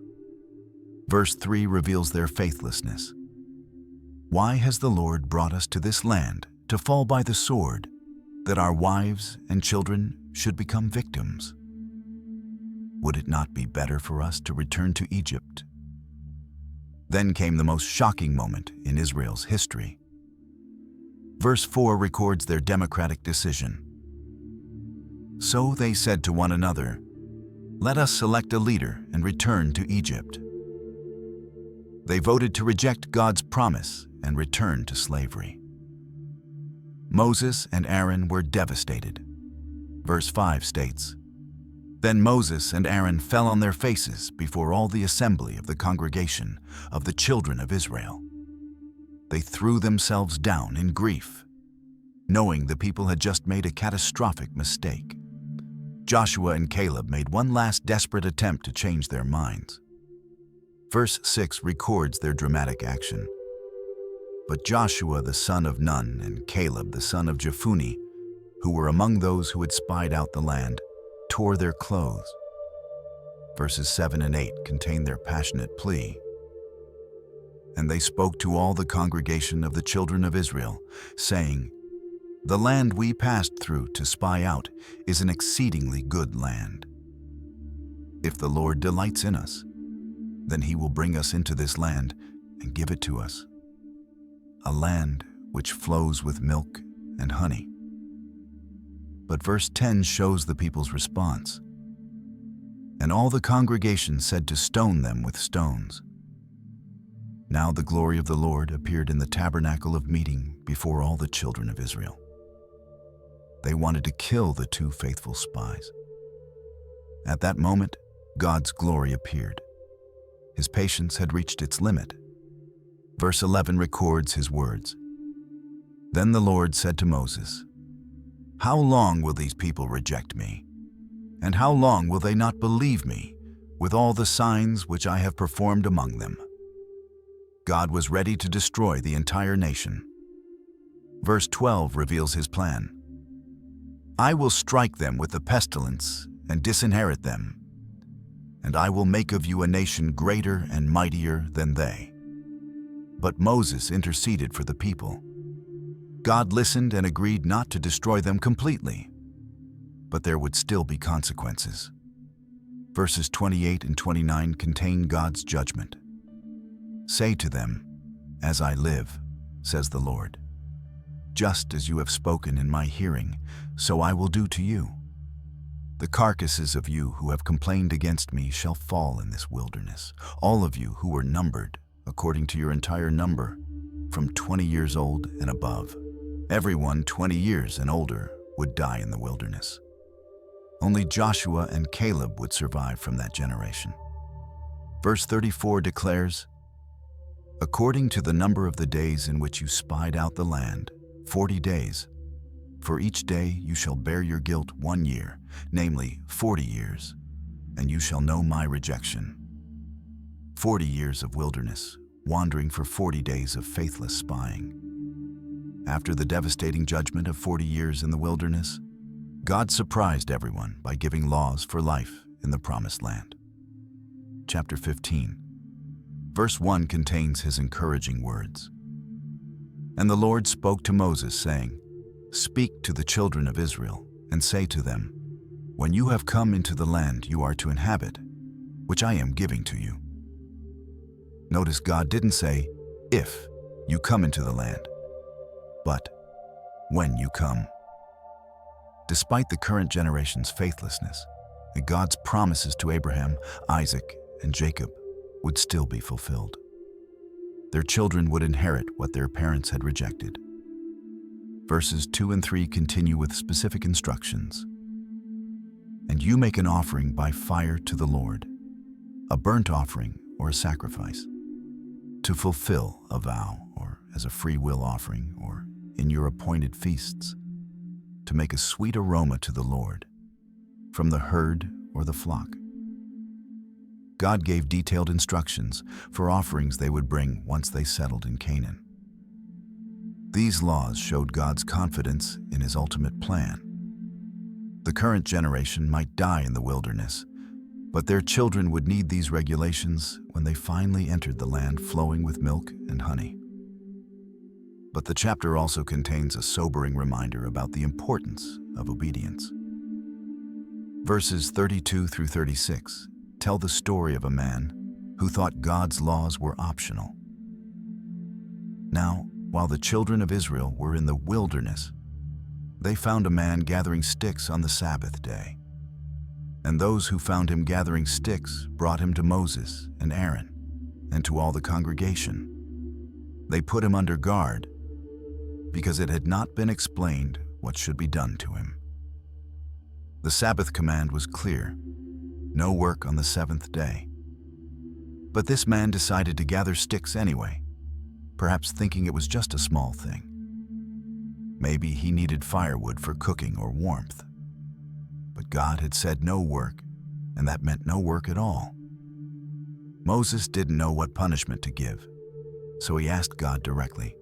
Speaker 1: Verse 3 reveals their faithlessness. "Why has the Lord brought us to this land to fall by the sword, that our wives and children should become victims? Would it not be better for us to return to Egypt?" Then came the most shocking moment in Israel's history. Verse 4 records their democratic decision. So they said to one another, "Let us select a leader and return to Egypt." They voted to reject God's promise and return to slavery. Moses and Aaron were devastated. Verse 5 states, "Then Moses and Aaron fell on their faces before all the assembly of the congregation of the children of Israel. They threw themselves down in grief, knowing the people had just made a catastrophic mistake. Joshua and Caleb made one last desperate attempt to change their minds." Verse 6 records their dramatic action. But Joshua the son of Nun and Caleb the son of Jephunneh, who were among those who had spied out the land, tore their clothes. Verses 7 and 8 contain their passionate plea. "And they spoke to all the congregation of the children of Israel, saying, 'The land we passed through to spy out is an exceedingly good land. If the Lord delights in us, then He will bring us into this land and give it to us, a land which flows with milk and honey.'" But verse 10 shows the people's response. "And all the congregation said to stone them with stones." Now the glory of the Lord appeared in the tabernacle of meeting before all the children of Israel. They wanted to kill the 2 faithful spies. At that moment, God's glory appeared. His patience had reached its limit. Verse 11 records His words. "Then the Lord said to Moses, 'How long will these people reject me? And how long will they not believe me with all the signs which I have performed among them?'" God was ready to destroy the entire nation. Verse 12 reveals His plan. "I will strike them with the pestilence and disinherit them, and I will make of you a nation greater and mightier than they." But Moses interceded for the people. God listened and agreed not to destroy them completely, but there would still be consequences. Verses 28 and 29 contain God's judgment. Say to them, "As I live, says the Lord, just as you have spoken in my hearing, so I will do to you. The carcasses of you who have complained against me shall fall in this wilderness, all of you who were numbered, according to your entire number, from 20 years old and above. Everyone 20 years and older would die in the wilderness. Only Joshua and Caleb would survive from that generation." Verse 34 declares, "According to the number of the days in which you spied out the land, 40 days, for each day you shall bear your guilt 1 year, namely 40 years, and you shall know my rejection." 40 years of wilderness, wandering for 40 days of faithless spying. After the devastating judgment of 40 years in the wilderness, God surprised everyone by giving laws for life in the Promised Land. Chapter 15, verse 1 contains his encouraging words. "And the Lord spoke to Moses, saying, Speak to the children of Israel, and say to them, When you have come into the land you are to inhabit, which I am giving to you." Notice God didn't say, "if you come into the land," but "when you come." Despite the current generation's faithlessness, God's promises to Abraham, Isaac, and Jacob would still be fulfilled. Their children would inherit what their parents had rejected. Verses 2 and 3 continue with specific instructions. "And you make an offering by fire to the Lord, a burnt offering or a sacrifice, to fulfill a vow, or as a free will offering, or in your appointed feasts, to make a sweet aroma to the Lord, from the herd or the flock." God gave detailed instructions for offerings they would bring once they settled in Canaan. These laws showed God's confidence in his ultimate plan. The current generation might die in the wilderness, but their children would need these regulations when they finally entered the land flowing with milk and honey. But the chapter also contains a sobering reminder about the importance of obedience. Verses 32 through 36 tell the story of a man who thought God's laws were optional. Now, while the children of Israel were in the wilderness, they found a man gathering sticks on the Sabbath day. And those who found him gathering sticks brought him to Moses and Aaron and to all the congregation. They put him under guard because it had not been explained what should be done to him. The Sabbath command was clear: no work on the seventh day. But this man decided to gather sticks anyway, perhaps thinking it was just a small thing. Maybe he needed firewood for cooking or warmth. But God had said no work, and that meant no work at all. Moses didn't know what punishment to give, so he asked God directly.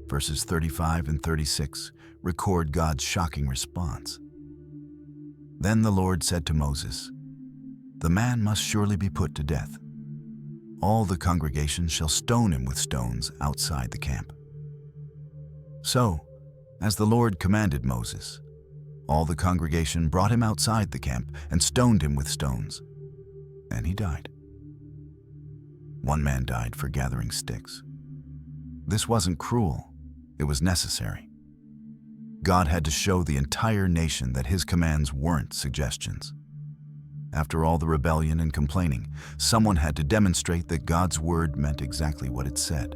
Speaker 1: Verses 35 and 36 record God's shocking response. "Then the Lord said to Moses, The man must surely be put to death. All the congregation shall stone him with stones outside the camp." So, as the Lord commanded Moses, all the congregation brought him outside the camp and stoned him with stones, and he died. One man died for gathering sticks. This wasn't cruel. It was necessary. God had to show the entire nation that his commands weren't suggestions. After all the rebellion and complaining, someone had to demonstrate that God's word meant exactly what it said.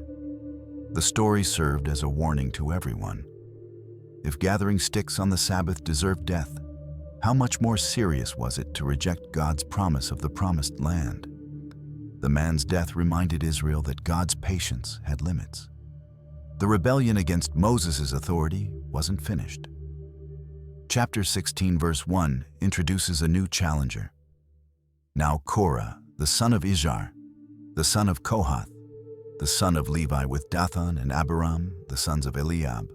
Speaker 1: The story served as a warning to everyone. If gathering sticks on the Sabbath deserved death, how much more serious was it to reject God's promise of the promised land? The man's death reminded Israel that God's patience had limits. The rebellion against Moses' authority wasn't finished. Chapter 16, verse 1 introduces a new challenger. Now Korah, the son of Izhar, the son of Kohath, the son of Levi with Dathan and Abiram, the sons of Eliab,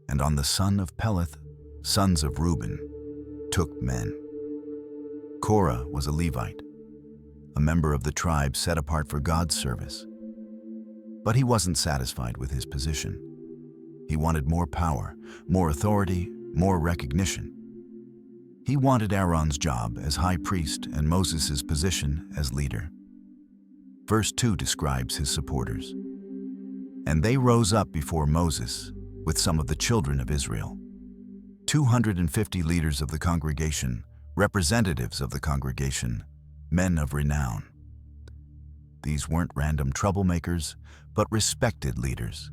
Speaker 1: and on the son of Peleth, sons of Reuben, took men. Korah was a Levite, a member of the tribe set apart for God's service. But he wasn't satisfied with his position. He wanted more power, more authority, more recognition. He wanted Aaron's job as high priest and Moses' position as leader. Verse 2 describes his supporters. And they rose up before Moses with some of the children of Israel. 250 leaders of the congregation, representatives of the congregation, men of renown. These weren't random troublemakers, but respected leaders,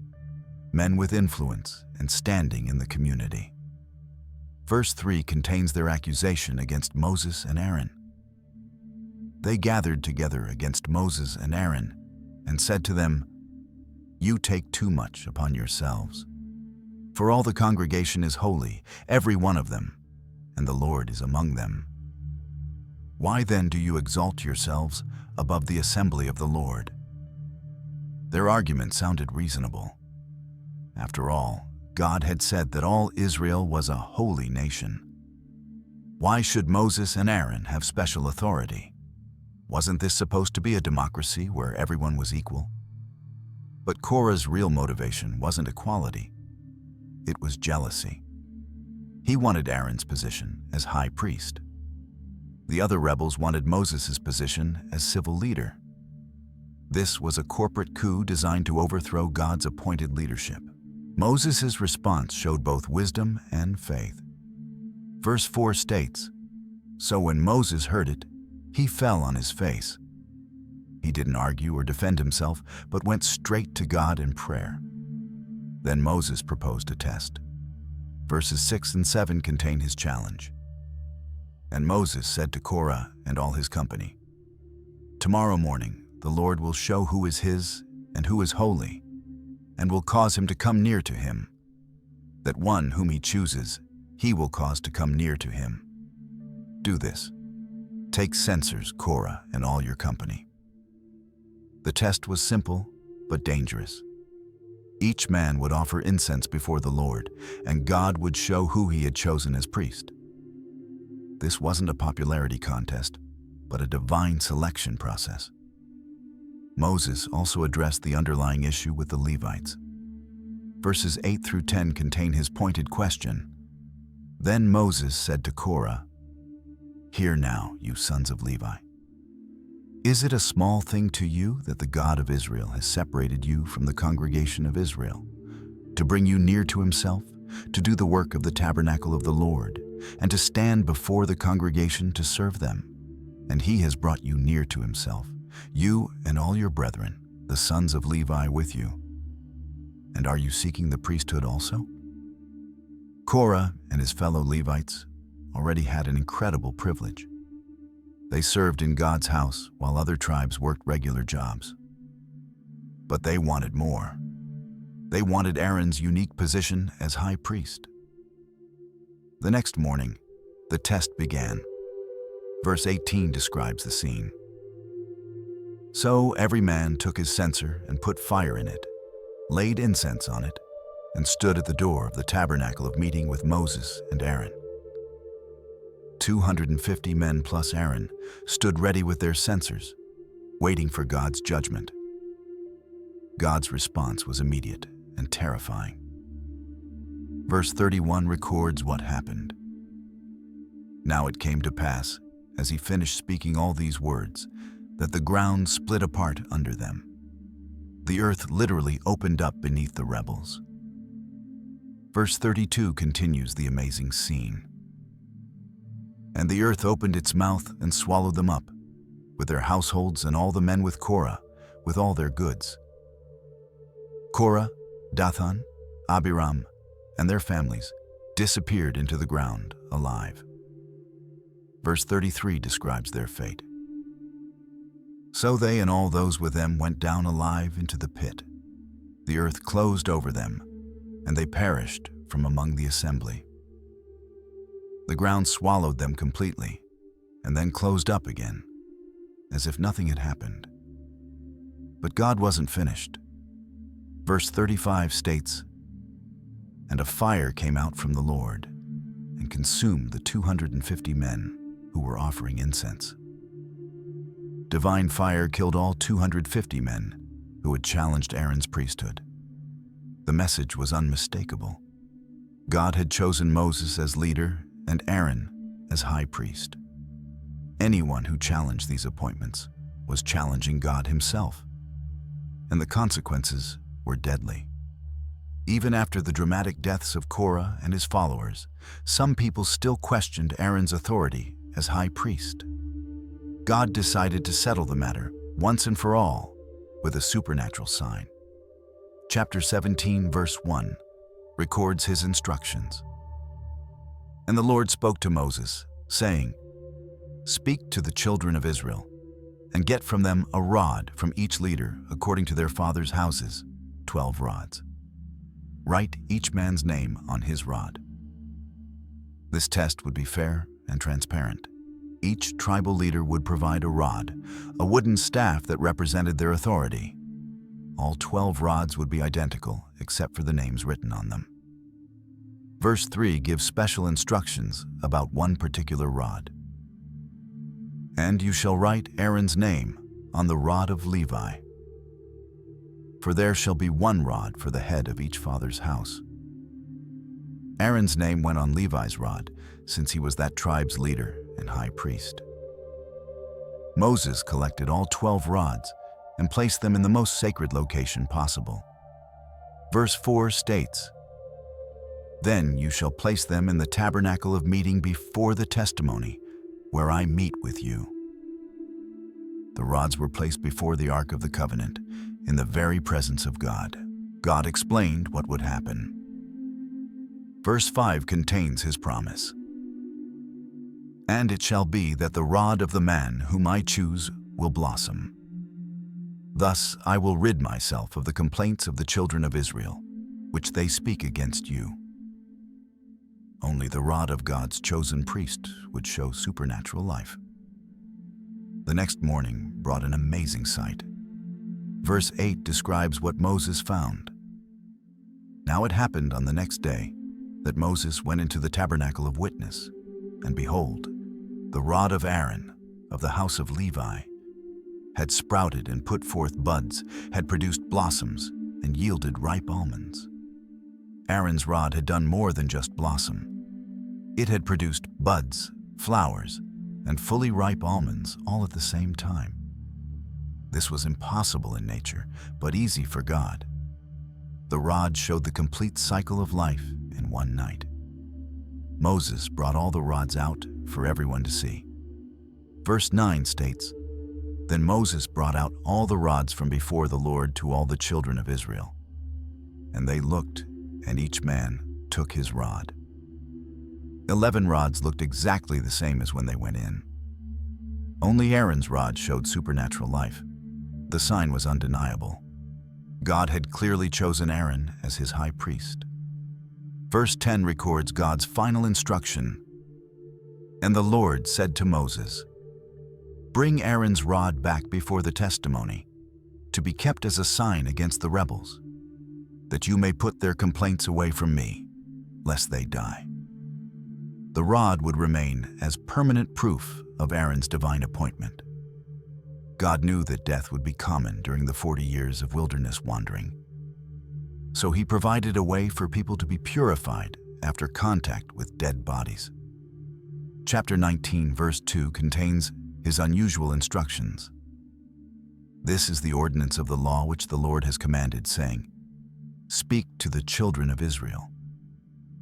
Speaker 1: men with influence and standing in the community. Verse 3 contains their accusation against Moses and Aaron. They gathered together against Moses and Aaron and said to them, "You take too much upon yourselves. For all the congregation is holy, every one of them, and the Lord is among them. Why then do you exalt yourselves above the assembly of the Lord?" Their argument sounded reasonable. After all, God had said that all Israel was a holy nation. Why should Moses and Aaron have special authority? Wasn't this supposed to be a democracy where everyone was equal? But Korah's real motivation wasn't equality. It was jealousy. He wanted Aaron's position as high priest. The other rebels wanted Moses' position as civil leader. This was a corporate coup designed to overthrow God's appointed leadership. Moses' response showed both wisdom and faith. Verse 4 states, "So when Moses heard it, he fell on his face." He didn't argue or defend himself, but went straight to God in prayer. Then Moses proposed a test. Verses 6 and 7 contain his challenge. And Moses said to Korah and all his company, "Tomorrow morning the Lord will show who is his and who is holy, and will cause him to come near to him. That one whom he chooses, he will cause to come near to him. Do this. Take censers, Korah, and all your company." The test was simple, but dangerous. Each man would offer incense before the Lord, and God would show who he had chosen as priest. This wasn't a popularity contest, but a divine selection process. Moses also addressed the underlying issue with the Levites. Verses 8 through 10 contain his pointed question. Then Moses said to Korah, "Hear now, you sons of Levi. Is it a small thing to you that the God of Israel has separated you from the congregation of Israel, to bring you near to himself, to do the work of the tabernacle of the Lord, and to stand before the congregation to serve them? And he has brought you near to himself, you and all your brethren, the sons of Levi with you. And are you seeking the priesthood also?" Korah and his fellow Levites already had an incredible privilege. They served in God's house while other tribes worked regular jobs. But they wanted more. They wanted Aaron's unique position as high priest. The next morning, the test began. Verse 18 describes the scene. "So every man took his censer and put fire in it, laid incense on it, and stood at the door of the tabernacle of meeting with Moses and Aaron. 250 men plus Aaron stood ready with their censers, waiting for God's judgment. God's response was immediate and terrifying. Verse 31 records what happened. Now it came to pass, as he finished speaking all these words, that the ground split apart under them. The earth literally opened up beneath the rebels. Verse 32 continues the amazing scene. And the earth opened its mouth and swallowed them up, with their households and all the men with Korah, with all their goods. Korah, Dathan, Abiram, and their families disappeared into the ground alive. Verse 33 describes their fate. So they and all those with them went down alive into the pit. The earth closed over them, and they perished from among the assembly. The ground swallowed them completely, and then closed up again, as if nothing had happened. But God wasn't finished. Verse 35 states, "And a fire came out from the Lord, and consumed the 250 men who were offering incense." Divine fire killed all 250 men who had challenged Aaron's priesthood. The message was unmistakable. God had chosen Moses as leader and Aaron as high priest. Anyone who challenged these appointments was challenging God himself, and the consequences were deadly. Even after the dramatic deaths of Korah and his followers, some people still questioned Aaron's authority as high priest. God decided to settle the matter once and for all with a supernatural sign. Chapter 17, verse 1, records his instructions. And the Lord spoke to Moses, saying, "Speak to the children of Israel, and get from them a rod from each leader according to their fathers' houses, 12 rods. Write each man's name on his rod." This test would be fair and transparent. Each tribal leader would provide a rod, a wooden staff that represented their authority. All 12 rods would be identical, except for the names written on them. Verse 3 gives special instructions about one particular rod. "And you shall write Aaron's name on the rod of Levi. For there shall be one rod for the head of each father's house." Aaron's name went on Levi's rod, since he was that tribe's leader and high priest. Moses collected all 12 rods and placed them in the most sacred location possible. Verse 4 states, "Then you shall place them in the tabernacle of meeting before the testimony, where I meet with you." The rods were placed before the Ark of the Covenant, in the very presence of God. God explained what would happen. Verse 5 contains his promise. "And it shall be that the rod of the man whom I choose will blossom. Thus I will rid myself of the complaints of the children of Israel, which they speak against you." Only the rod of God's chosen priest would show supernatural life. The next morning brought an amazing sight. Verse 8 describes what Moses found. "Now it happened on the next day that Moses went into the tabernacle of witness, and behold, the rod of Aaron of the house of Levi had sprouted and put forth buds, had produced blossoms, and yielded ripe almonds." Aaron's rod had done more than just blossom. It had produced buds, flowers, and fully ripe almonds all at the same time. This was impossible in nature, but easy for God. The rod showed the complete cycle of life in one night. Moses brought all the rods out for everyone to see. Verse 9 states, "Then Moses brought out all the rods from before the Lord to all the children of Israel. And they looked, and each man took his rod." 11 rods looked exactly the same as when they went in. Only Aaron's rod showed supernatural life. The sign was undeniable. God had clearly chosen Aaron as his high priest. Verse 10 records God's final instruction. "And the Lord said to Moses, Bring Aaron's rod back before the testimony, to be kept as a sign against the rebels, that you may put their complaints away from me, lest they die." The rod would remain as permanent proof of Aaron's divine appointment. God knew that death would be common during the 40 years of wilderness wandering. So he provided a way for people to be purified after contact with dead bodies. Chapter 19, verse 2 contains his unusual instructions. "This is the ordinance of the law which the Lord has commanded, saying, Speak to the children of Israel,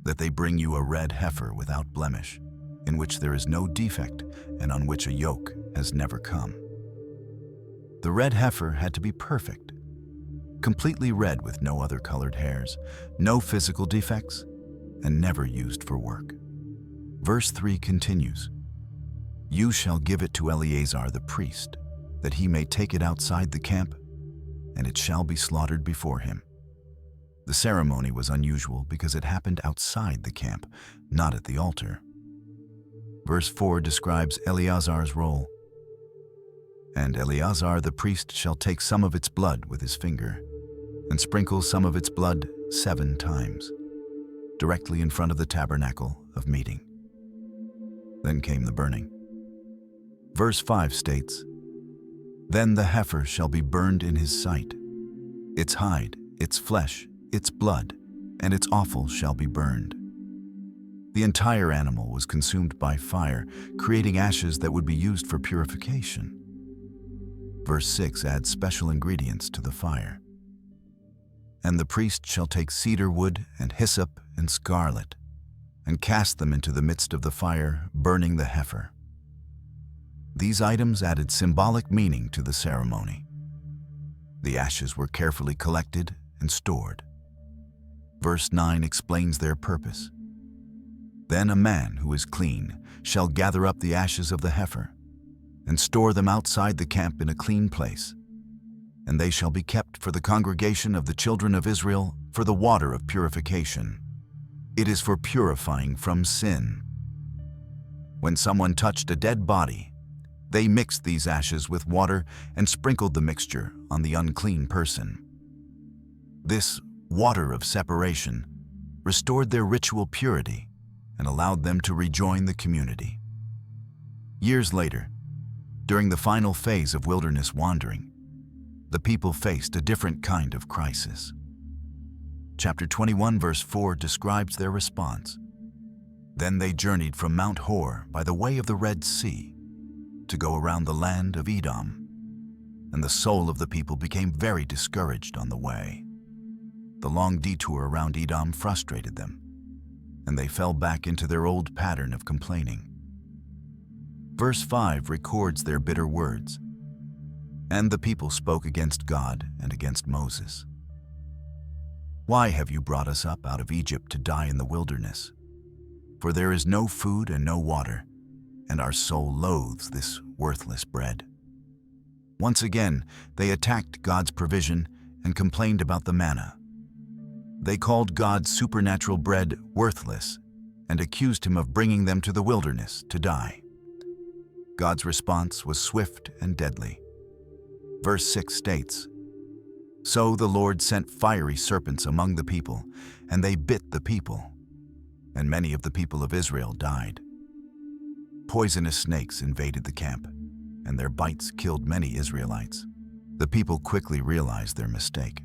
Speaker 1: that they bring you a red heifer without blemish, in which there is no defect, and on which a yoke has never come." The red heifer had to be perfect, completely red with no other colored hairs, no physical defects, and never used for work. Verse 3 continues, "You shall give it to Eleazar the priest, that he may take it outside the camp, and it shall be slaughtered before him." The ceremony was unusual because it happened outside the camp, not at the altar. Verse 4 describes Eleazar's role. "And Eleazar the priest shall take some of its blood with his finger, and sprinkle some of its blood 7 times, directly in front of the tabernacle of meeting." Then came the burning. Verse 5 states, "Then the heifer shall be burned in his sight. Its hide, its flesh, its blood, and its offal shall be burned. The entire animal was consumed by fire, creating ashes that would be used for purification. Verse 6 adds special ingredients to the fire. And the priest shall take cedar wood and hyssop and scarlet, and cast them into the midst of the fire, burning the heifer. These items added symbolic meaning to the ceremony. The ashes were carefully collected and stored. Verse 9 explains their purpose. Then a man who is clean shall gather up the ashes of the heifer and store them outside the camp in a clean place, and they shall be kept for the congregation of the children of Israel for the water of purification. It is for purifying from sin. When someone touched a dead body, they mixed these ashes with water and sprinkled the mixture on the unclean person. This water of separation restored their ritual purity and allowed them to rejoin the community. Years later, during the final phase of wilderness wandering, the people faced a different kind of crisis. Chapter 21, verse 4 describes their response. Then they journeyed from Mount Hor by the way of the Red Sea to go around the land of Edom, and the soul of the people became very discouraged on the way. The long detour around Edom frustrated them, and they fell back into their old pattern of complaining. Verse 5 records their bitter words. And the people spoke against God and against Moses. Why have you brought us up out of Egypt to die in the wilderness? For there is no food and no water, and our soul loathes this worthless bread. Once again, they attacked God's provision and complained about the manna. They called God's supernatural bread worthless and accused him of bringing them to the wilderness to die. God's response was swift and deadly. Verse 6 states, So the Lord sent fiery serpents among the people, and they bit the people, and many of the people of Israel died. Poisonous snakes invaded the camp, and their bites killed many Israelites. The people quickly realized their mistake.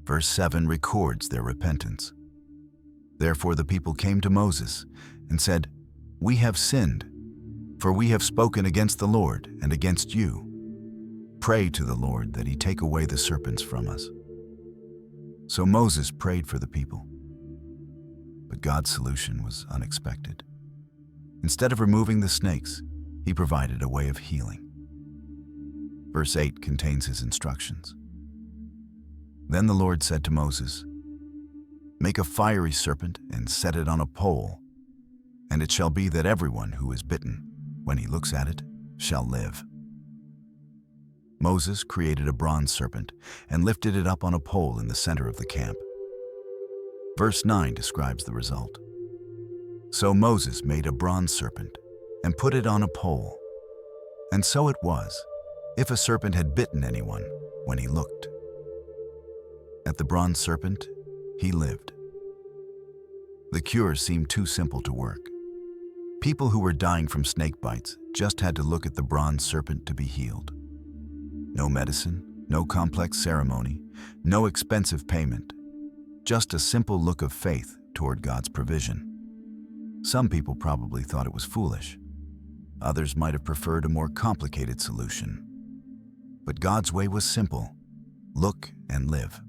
Speaker 1: Verse 7 records their repentance. Therefore the people came to Moses and said, We have sinned, for we have spoken against the Lord and against you. Pray to the Lord that he take away the serpents from us. So Moses prayed for the people. But God's solution was unexpected. Instead of removing the snakes, he provided a way of healing. Verse 8 contains his instructions. Then the Lord said to Moses, Make a fiery serpent and set it on a pole, and it shall be that everyone who is bitten, when he looks at it, shall live. Moses created a bronze serpent and lifted it up on a pole in the center of the camp. Verse 9 describes the result. So Moses made a bronze serpent and put it on a pole. And so it was, if a serpent had bitten anyone when he looked at the bronze serpent, he lived. The cure seemed too simple to work. People who were dying from snake bites just had to look at the bronze serpent to be healed. No medicine, no complex ceremony, no expensive payment, just a simple look of faith toward God's provision. Some people probably thought it was foolish. Others might have preferred a more complicated solution. But God's way was simple: look and live.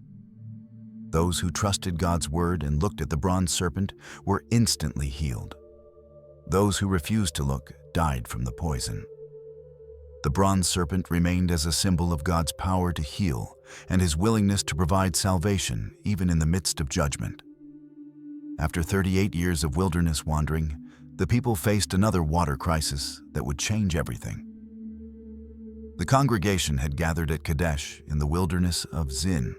Speaker 1: Those who trusted God's word and looked at the bronze serpent were instantly healed. Those who refused to look died from the poison. The bronze serpent remained as a symbol of God's power to heal and his willingness to provide salvation even in the midst of judgment. After 38 years of wilderness wandering, the people faced another water crisis that would change everything. The congregation had gathered at Kadesh in the wilderness of Zin,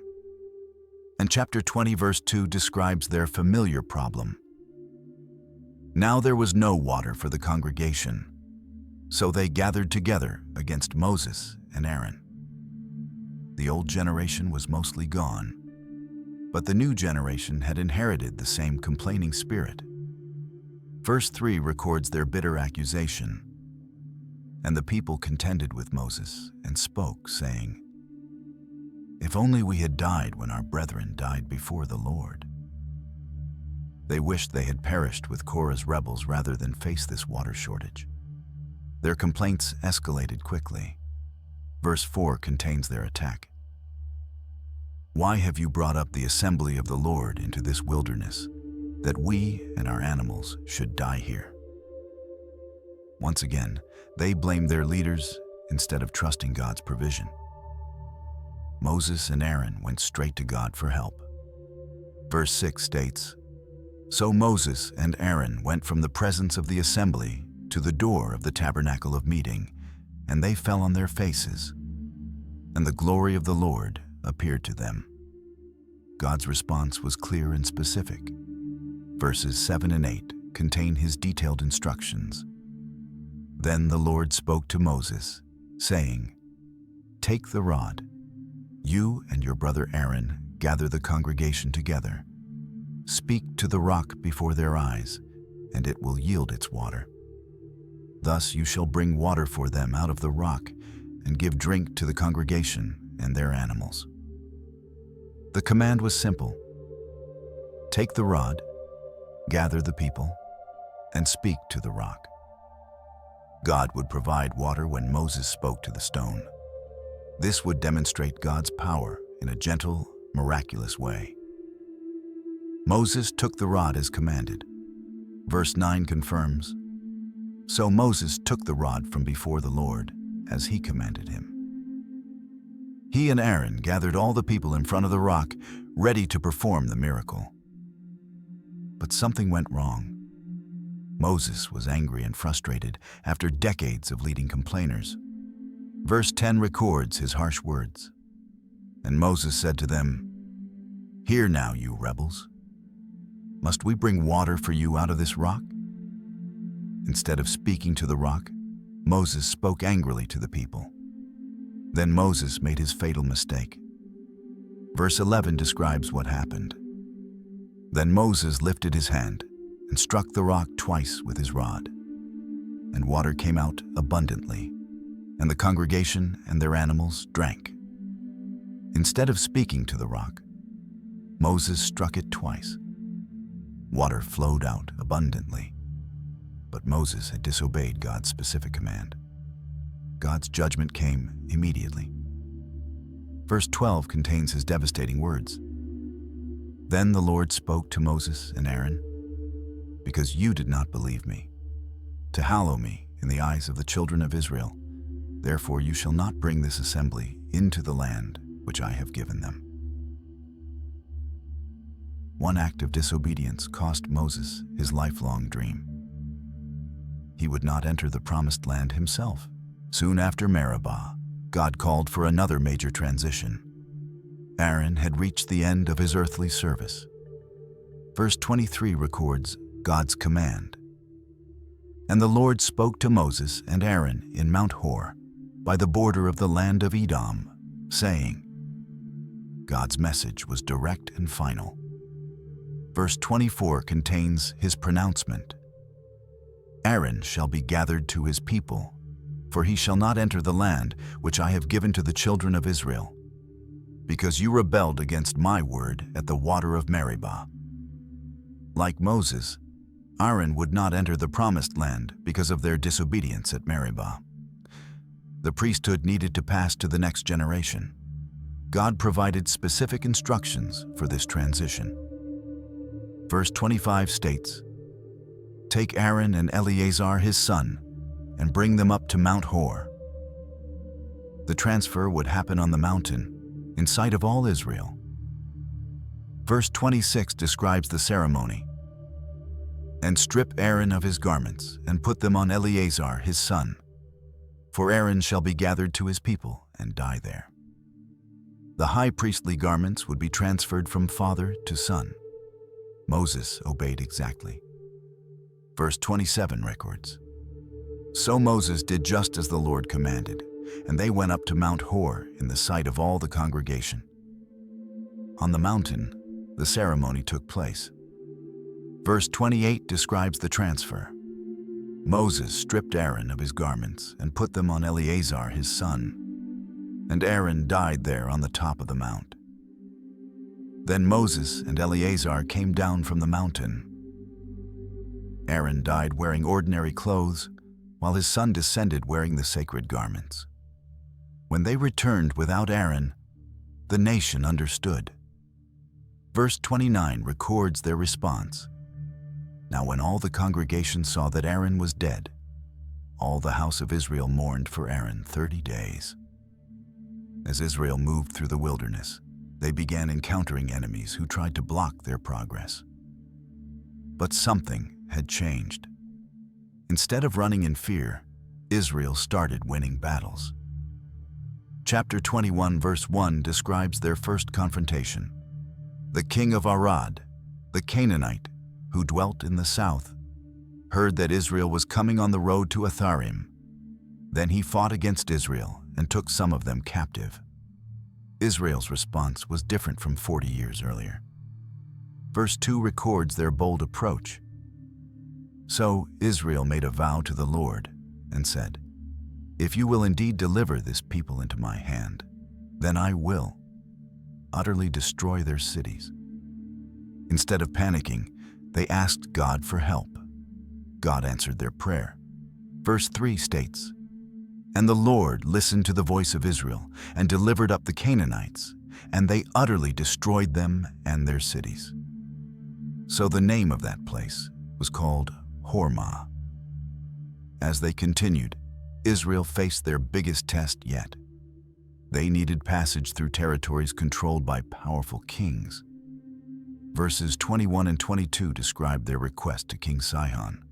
Speaker 1: and chapter 20 verse 2 describes their familiar problem. Now there was no water for the congregation, so they gathered together against Moses and Aaron. The old generation was mostly gone, but the new generation had inherited the same complaining spirit. Verse 3 records their bitter accusation. And the people contended with Moses and spoke, saying, If only we had died when our brethren died before the Lord. They wished they had perished with Korah's rebels rather than face this water shortage. Their complaints escalated quickly. Verse 4 contains their attack. Why have you brought up the assembly of the Lord into this wilderness, that we and our animals should die here? Once again, they blamed their leaders instead of trusting God's provision. Moses and Aaron went straight to God for help. Verse 6 states, "So Moses and Aaron went from the presence of the assembly to the door of the tabernacle of meeting, and they fell on their faces, and the glory of the Lord appeared to them." God's response was clear and specific. Verses 7 and 8 contain his detailed instructions. Then the Lord spoke to Moses, saying, "Take the rod. You and your brother Aaron gather the congregation together. Speak to the rock before their eyes, and it will yield its water. Thus you shall bring water for them out of the rock and give drink to the congregation and their animals." The command was simple. Take the rod, gather the people, and speak to the rock. God would provide water when Moses spoke to the stone. This would demonstrate God's power in a gentle, miraculous way. Moses took the rod as commanded. Verse 9 confirms, "So Moses took the rod from before the Lord, as he commanded him." He and Aaron gathered all the people in front of the rock, ready to perform the miracle. But something went wrong. Moses was angry and frustrated after decades of leading complainers. Verse 10 records his harsh words. "And Moses said to them, 'Hear now, you rebels. Must we bring water for you out of this rock?' Instead of speaking to the rock, Moses spoke angrily to the people. Then Moses made his fatal mistake. Verse 11 describes what happened. Then Moses lifted his hand and struck the rock twice with his rod, and water came out abundantly, and the congregation and their animals drank. Instead of speaking to the rock, Moses struck it twice. Water flowed out abundantly, but Moses had disobeyed God's specific command. God's judgment came immediately. Verse 12 contains his devastating words. "Then the Lord spoke to Moses and Aaron, 'Because you did not believe me, to hallow me in the eyes of the children of Israel, therefore you shall not bring this assembly into the land which I have given them.'" One act of disobedience cost Moses his lifelong dream. He would not enter the promised land himself. Soon after Meribah, God called for another major transition. Aaron had reached the end of his earthly service. Verse 23 records God's command. "And the Lord spoke to Moses and Aaron in Mount Hor, by the border of the land of Edom, saying," God's message was direct and final. Verse 24 contains his pronouncement. "Aaron shall be gathered to his people, for he shall not enter the land which I have given to the children of Israel, because you rebelled against my word at the water of Meribah." Like Moses, Aaron would not enter the promised land because of their disobedience at Meribah. The priesthood needed to pass to the next generation. God provided specific instructions for this transition. Verse 25 states, "Take Aaron and Eleazar his son, and bring them up to Mount Hor." The transfer would happen on the mountain, in sight of all Israel. Verse 26 describes the ceremony. "And strip Aaron of his garments, and put them on Eleazar his son. For Aaron shall be gathered to his people and die there." The high priestly garments would be transferred from father to son. Moses obeyed exactly. Verse 27 records, "So Moses did just as the Lord commanded, and they went up to Mount Hor in the sight of all the congregation." On the mountain, the ceremony took place. Verse 28 describes the transfer. "Moses stripped Aaron of his garments and put them on Eleazar his son. and Aaron died there on the top of the mount. Then Moses and Eleazar came down from the mountain. Aaron died wearing ordinary clothes, while his son descended wearing the sacred garments. When they returned without Aaron, the nation understood. Verse 29 records their response. Now when all the congregation saw that Aaron was dead, all the house of Israel mourned for Aaron 30 days. As Israel moved through the wilderness, they began encountering enemies who tried to block their progress. But something had changed. Instead of running in fear, Israel started winning battles. Chapter 21 verse 1 describes their first confrontation. The king of Arad, the Canaanite, who dwelt in the south, heard that Israel was coming on the road to Atharim. Then he fought against Israel and took some of them captive. Israel's response was different from 40 years earlier. Verse 2 records their bold approach. So Israel made a vow to the Lord and said, "If you will indeed deliver this people into my hand, then I will utterly destroy their cities." Instead of panicking, they asked God for help. God answered their prayer. Verse 3 states, "And the Lord listened to the voice of Israel and delivered up the Canaanites, and they utterly destroyed them and their cities." So the name of that place was called Hormah. As they continued, Israel faced their biggest test yet. They needed passage through territories controlled by powerful kings. Verses 21 and 22 describe their request to King Sihon.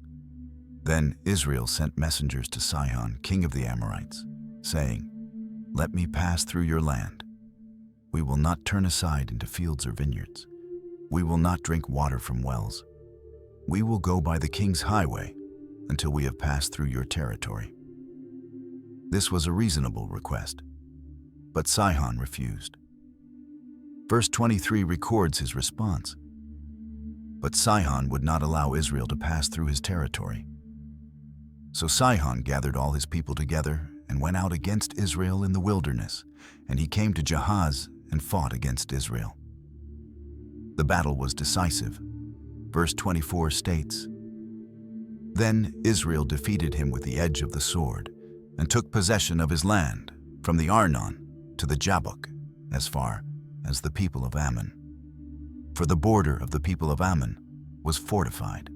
Speaker 1: Then Israel sent messengers to Sihon, king of the Amorites, saying, "Let me pass through your land. We will not turn aside into fields or vineyards. We will not drink water from wells. We will go by the king's highway until we have passed through your territory." This was a reasonable request, but Sihon refused. Verse 23 records his response. But Sihon would not allow Israel to pass through his territory. So Sihon gathered all his people together and went out against Israel in the wilderness, and he came to Jahaz and fought against Israel. The battle was decisive. Verse 24 states, "Then Israel defeated him with the edge of the sword and took possession of his land from the Arnon to the Jabbok, as far as the people of Ammon. For the border of the people of Ammon was fortified."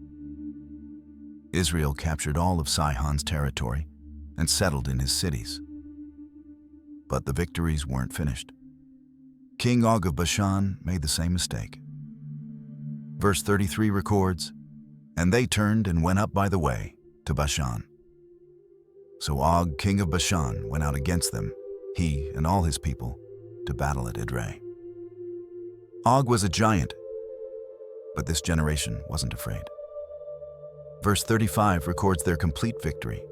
Speaker 1: Israel captured all of Sihon's territory and settled in his cities. But the victories weren't finished. King Og of Bashan made the same mistake. Verse 33 records, "And they turned and went up by the way to Bashan. So Og, king of Bashan, went out against them, he and all his people, to battle at Edrei." Og was a giant, but this generation wasn't afraid. Verse 35 records their complete victory.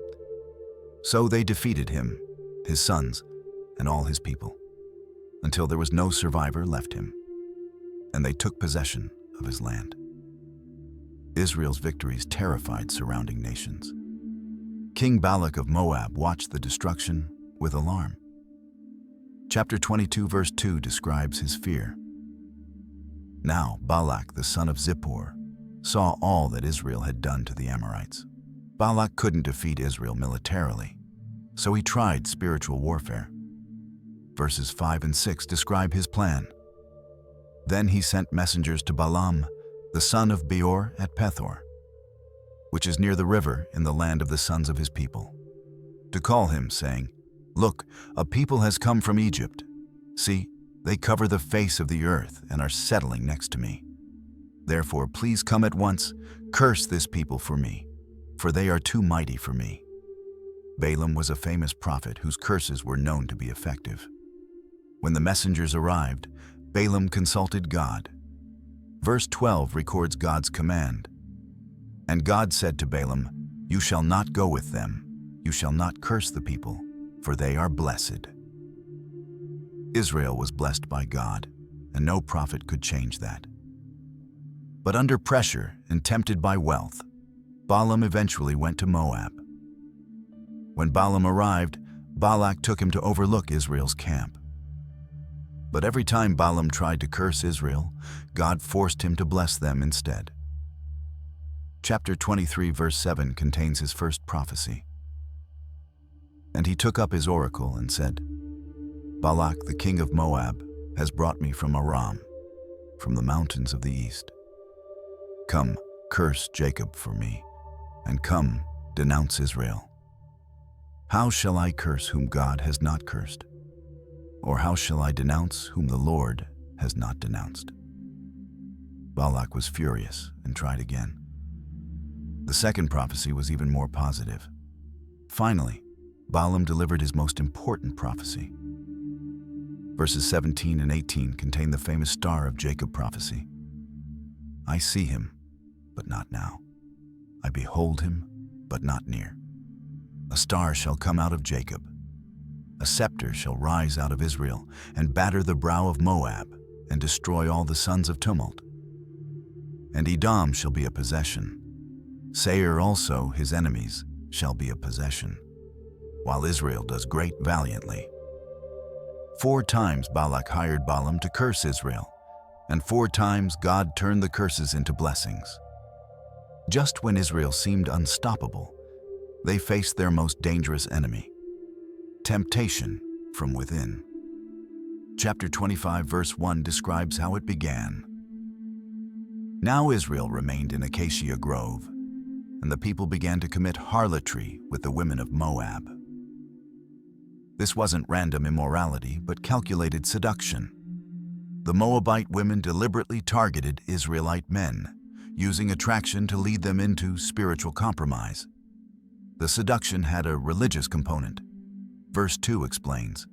Speaker 1: So they defeated him, his sons, and all his people, until there was no survivor left him, and they took possession of his land. Israel's victories terrified surrounding nations. King Balak of Moab watched the destruction with alarm. Chapter 22 verse 2 describes his fear. Now Balak the son of Zippor saw all that Israel had done to the Amorites. Balak couldn't defeat Israel militarily, so he tried spiritual warfare. Verses 5 and 6 describe his plan. Then he sent messengers to Balaam, the son of Beor at Pethor, which is near the river in the land of the sons of his people, to call him, saying, "Look, a people has come from Egypt. See, they cover the face of the earth and are settling next to me. Therefore, please come at once, curse this people for me, for they are too mighty for me." Balaam was a famous prophet whose curses were known to be effective. When the messengers arrived, Balaam consulted God. Verse 12 records God's command. "And God said to Balaam, 'You shall not go with them. You shall not curse the people, for they are blessed.'" Israel was blessed by God, and no prophet could change that. But under pressure and tempted by wealth, Balaam eventually went to Moab. When Balaam arrived, Balak took him to overlook Israel's camp. But every time Balaam tried to curse Israel, God forced him to bless them instead. Chapter 23, verse 7 contains his first prophecy. And he took up his oracle and said, Balak, the king of Moab, has brought me from Aram, from the mountains of the east. Come, curse Jacob for me, and come, denounce Israel. How shall I curse whom God has not cursed? Or how shall I denounce whom the Lord has not denounced? Balak was furious and tried again. The second prophecy was even more positive. Finally, Balaam delivered his most important prophecy. Verses 17 and 18 contain the famous Star of Jacob prophecy. I see him, but not now. I behold him, but not near. A star shall come out of Jacob. A scepter shall rise out of Israel, and batter the brow of Moab, and destroy all the sons of tumult. And Edom shall be a possession. Seir also, his enemies, shall be a possession, while Israel does great valiantly. 4 times Balak hired Balaam to curse Israel, and 4 times God turned the curses into blessings. Just when Israel seemed unstoppable, they faced their most dangerous enemy, temptation from within. Chapter 25, verse 1 describes how it began. Now Israel remained in Acacia Grove, and the people began to commit harlotry with the women of Moab. This wasn't random immorality, but calculated seduction. The Moabite women deliberately targeted Israelite men, using attraction to lead them into spiritual compromise. The seduction had a religious component. Verse 2 explains,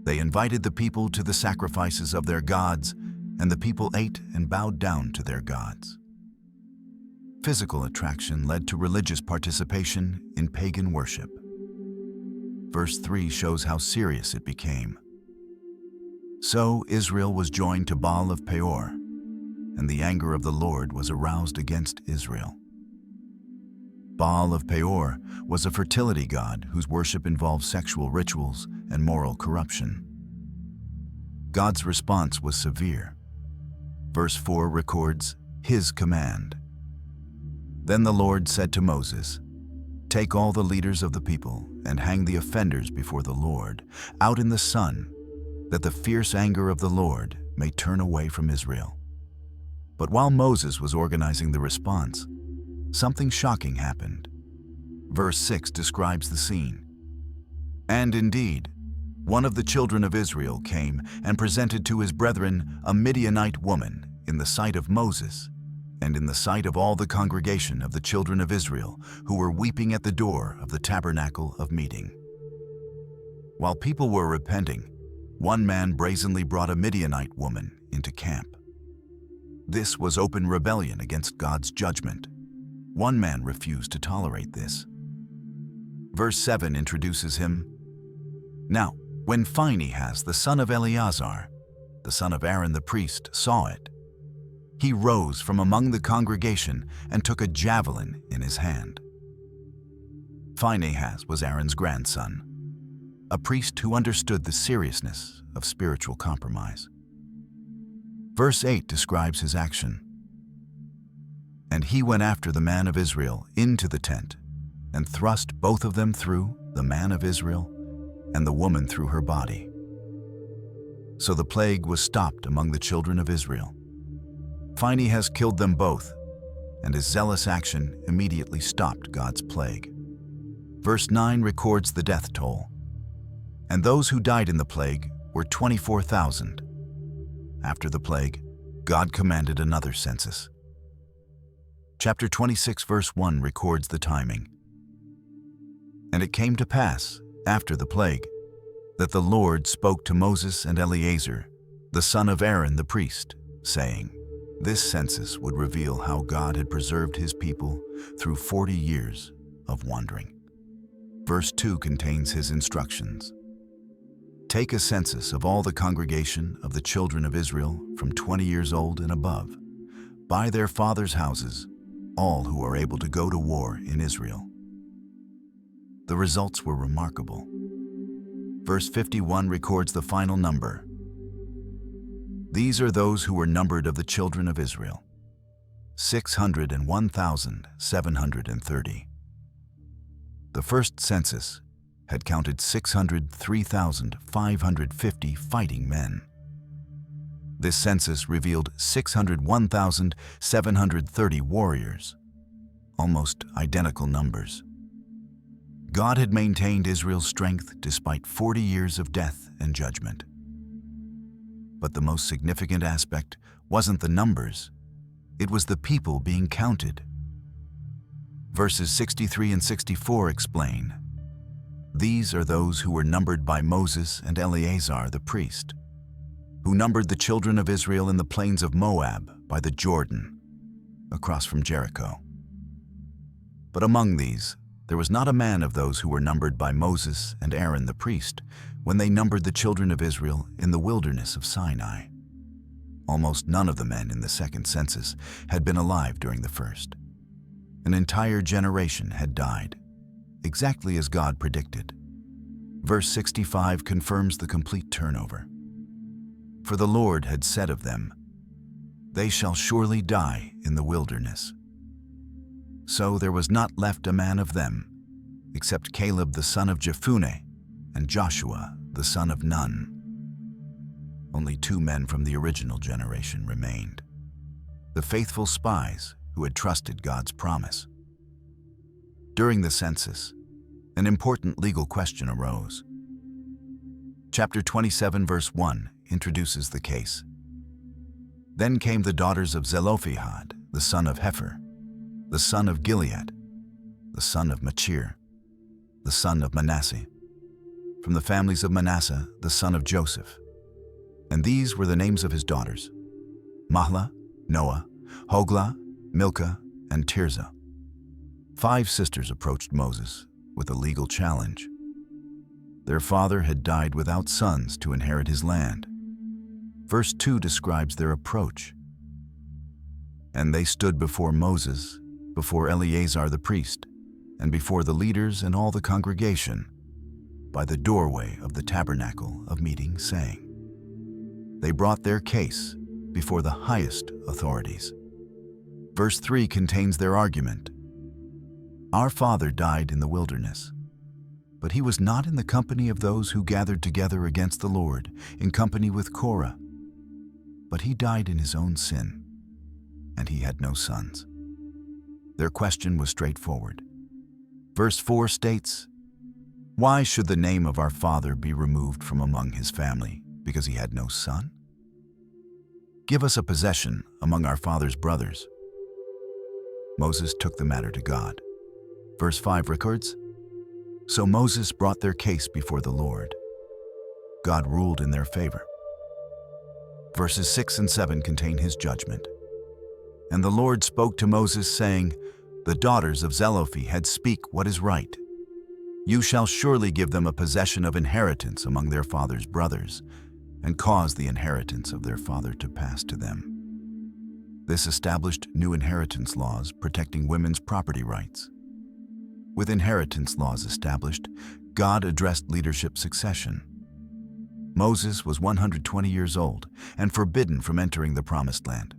Speaker 1: They invited the people to the sacrifices of their gods, and the people ate and bowed down to their gods. Physical attraction led to religious participation in pagan worship. Verse 3 shows how serious it became. So Israel was joined to Baal of Peor, and the anger of the Lord was aroused against Israel. Baal of Peor was a fertility god whose worship involved sexual rituals and moral corruption. God's response was severe. Verse 4 records his command. Then the Lord said to Moses, Take all the leaders of the people and hang the offenders before the Lord out in the sun, that the fierce anger of the Lord may turn away from Israel. But while Moses was organizing the response, something shocking happened. Verse 6 describes the scene. And indeed, one of the children of Israel came and presented to his brethren a Midianite woman in the sight of Moses, and in the sight of all the congregation of the children of Israel, who were weeping at the door of the tabernacle of meeting. While people were repenting, one man brazenly brought a Midianite woman into camp. This was open rebellion against God's judgment. One man refused to tolerate this. Verse 7 introduces him. Now, when Phinehas, the son of Eleazar, the son of Aaron the priest, saw it, he rose from among the congregation and took a javelin in his hand. Phinehas was Aaron's grandson, a priest who understood the seriousness of spiritual compromise. Verse 8 describes his action. And he went after the man of Israel into the tent, and thrust both of them through, the man of Israel and the woman through her body. So the plague was stopped among the children of Israel. Phinehas killed them both, and his zealous action immediately stopped God's plague. Verse 9 records the death toll. And those who died in the plague were 24,000. After the plague, God commanded another census. Chapter 26, verse 1 records the timing. And it came to pass, after the plague, that the Lord spoke to Moses and Eleazar, the son of Aaron the priest, saying, This census would reveal how God had preserved his people through 40 years of wandering. Verse 2 contains his instructions. Take a census of all the congregation of the children of Israel from 20 years old and above, by their fathers' houses, all who are able to go to war in Israel. The results were remarkable. Verse 51 records the final number. These are those who were numbered of the children of Israel, 601,730. The first census had counted 603,550 fighting men. This census revealed 601,730 warriors, almost identical numbers. God had maintained Israel's strength despite 40 years of death and judgment. But the most significant aspect wasn't the numbers, it was the people being counted. Verses 63 and 64 explain, "These are those who were numbered by Moses and Eleazar the priest, who numbered the children of Israel in the plains of Moab by the Jordan, across from Jericho. But among these, there was not a man of those who were numbered by Moses and Aaron the priest when they numbered the children of Israel in the wilderness of Sinai. Almost none of the men in the second census had been alive during the first. An entire generation had died, exactly as God predicted. Verse 65 confirms the complete turnover. For the Lord had said of them, "They shall surely die in the wilderness." So there was not left a man of them, except Caleb the son of Jephunneh and Joshua the son of Nun. Only 2 men from the original generation remained, the faithful spies who had trusted God's promise. During the census, an important legal question arose. Chapter 27, verse 1 introduces the case. Then came the daughters of Zelophehad, the son of Hepher, the son of Gilead, the son of Machir, the son of Manasseh, from the families of Manasseh, the son of Joseph. And these were the names of his daughters: Mahlah, Noah, Hoglah, Milcah, and Tirzah. 5 sisters approached Moses with a legal challenge. Their father had died without sons to inherit his land. Verse 2 describes their approach. And they stood before Moses, before Eleazar the priest, and before the leaders and all the congregation, by the doorway of the tabernacle of meeting, saying, they brought their case before the highest authorities. Verse 3 contains their argument. Our father died in the wilderness, but he was not in the company of those who gathered together against the Lord, in company with Korah. But he died in his own sin, and he had no sons. Their question was straightforward. Verse 4 states, "Why should the name of our father be removed from among his family, because he had no son? Give us a possession among our father's brothers." Moses took the matter to God. Verse 5 records, "So Moses brought their case before the Lord. God ruled in their favor." Verses 6 and 7 contain his judgment. "And the Lord spoke to Moses, saying, The daughters of Zelophehad speak what is right. You shall surely give them a possession of inheritance among their father's brothers, and cause the inheritance of their father to pass to them." This established new inheritance laws protecting women's property rights. With inheritance laws established, God addressed leadership succession. Moses was 120 years old and forbidden from entering the Promised Land.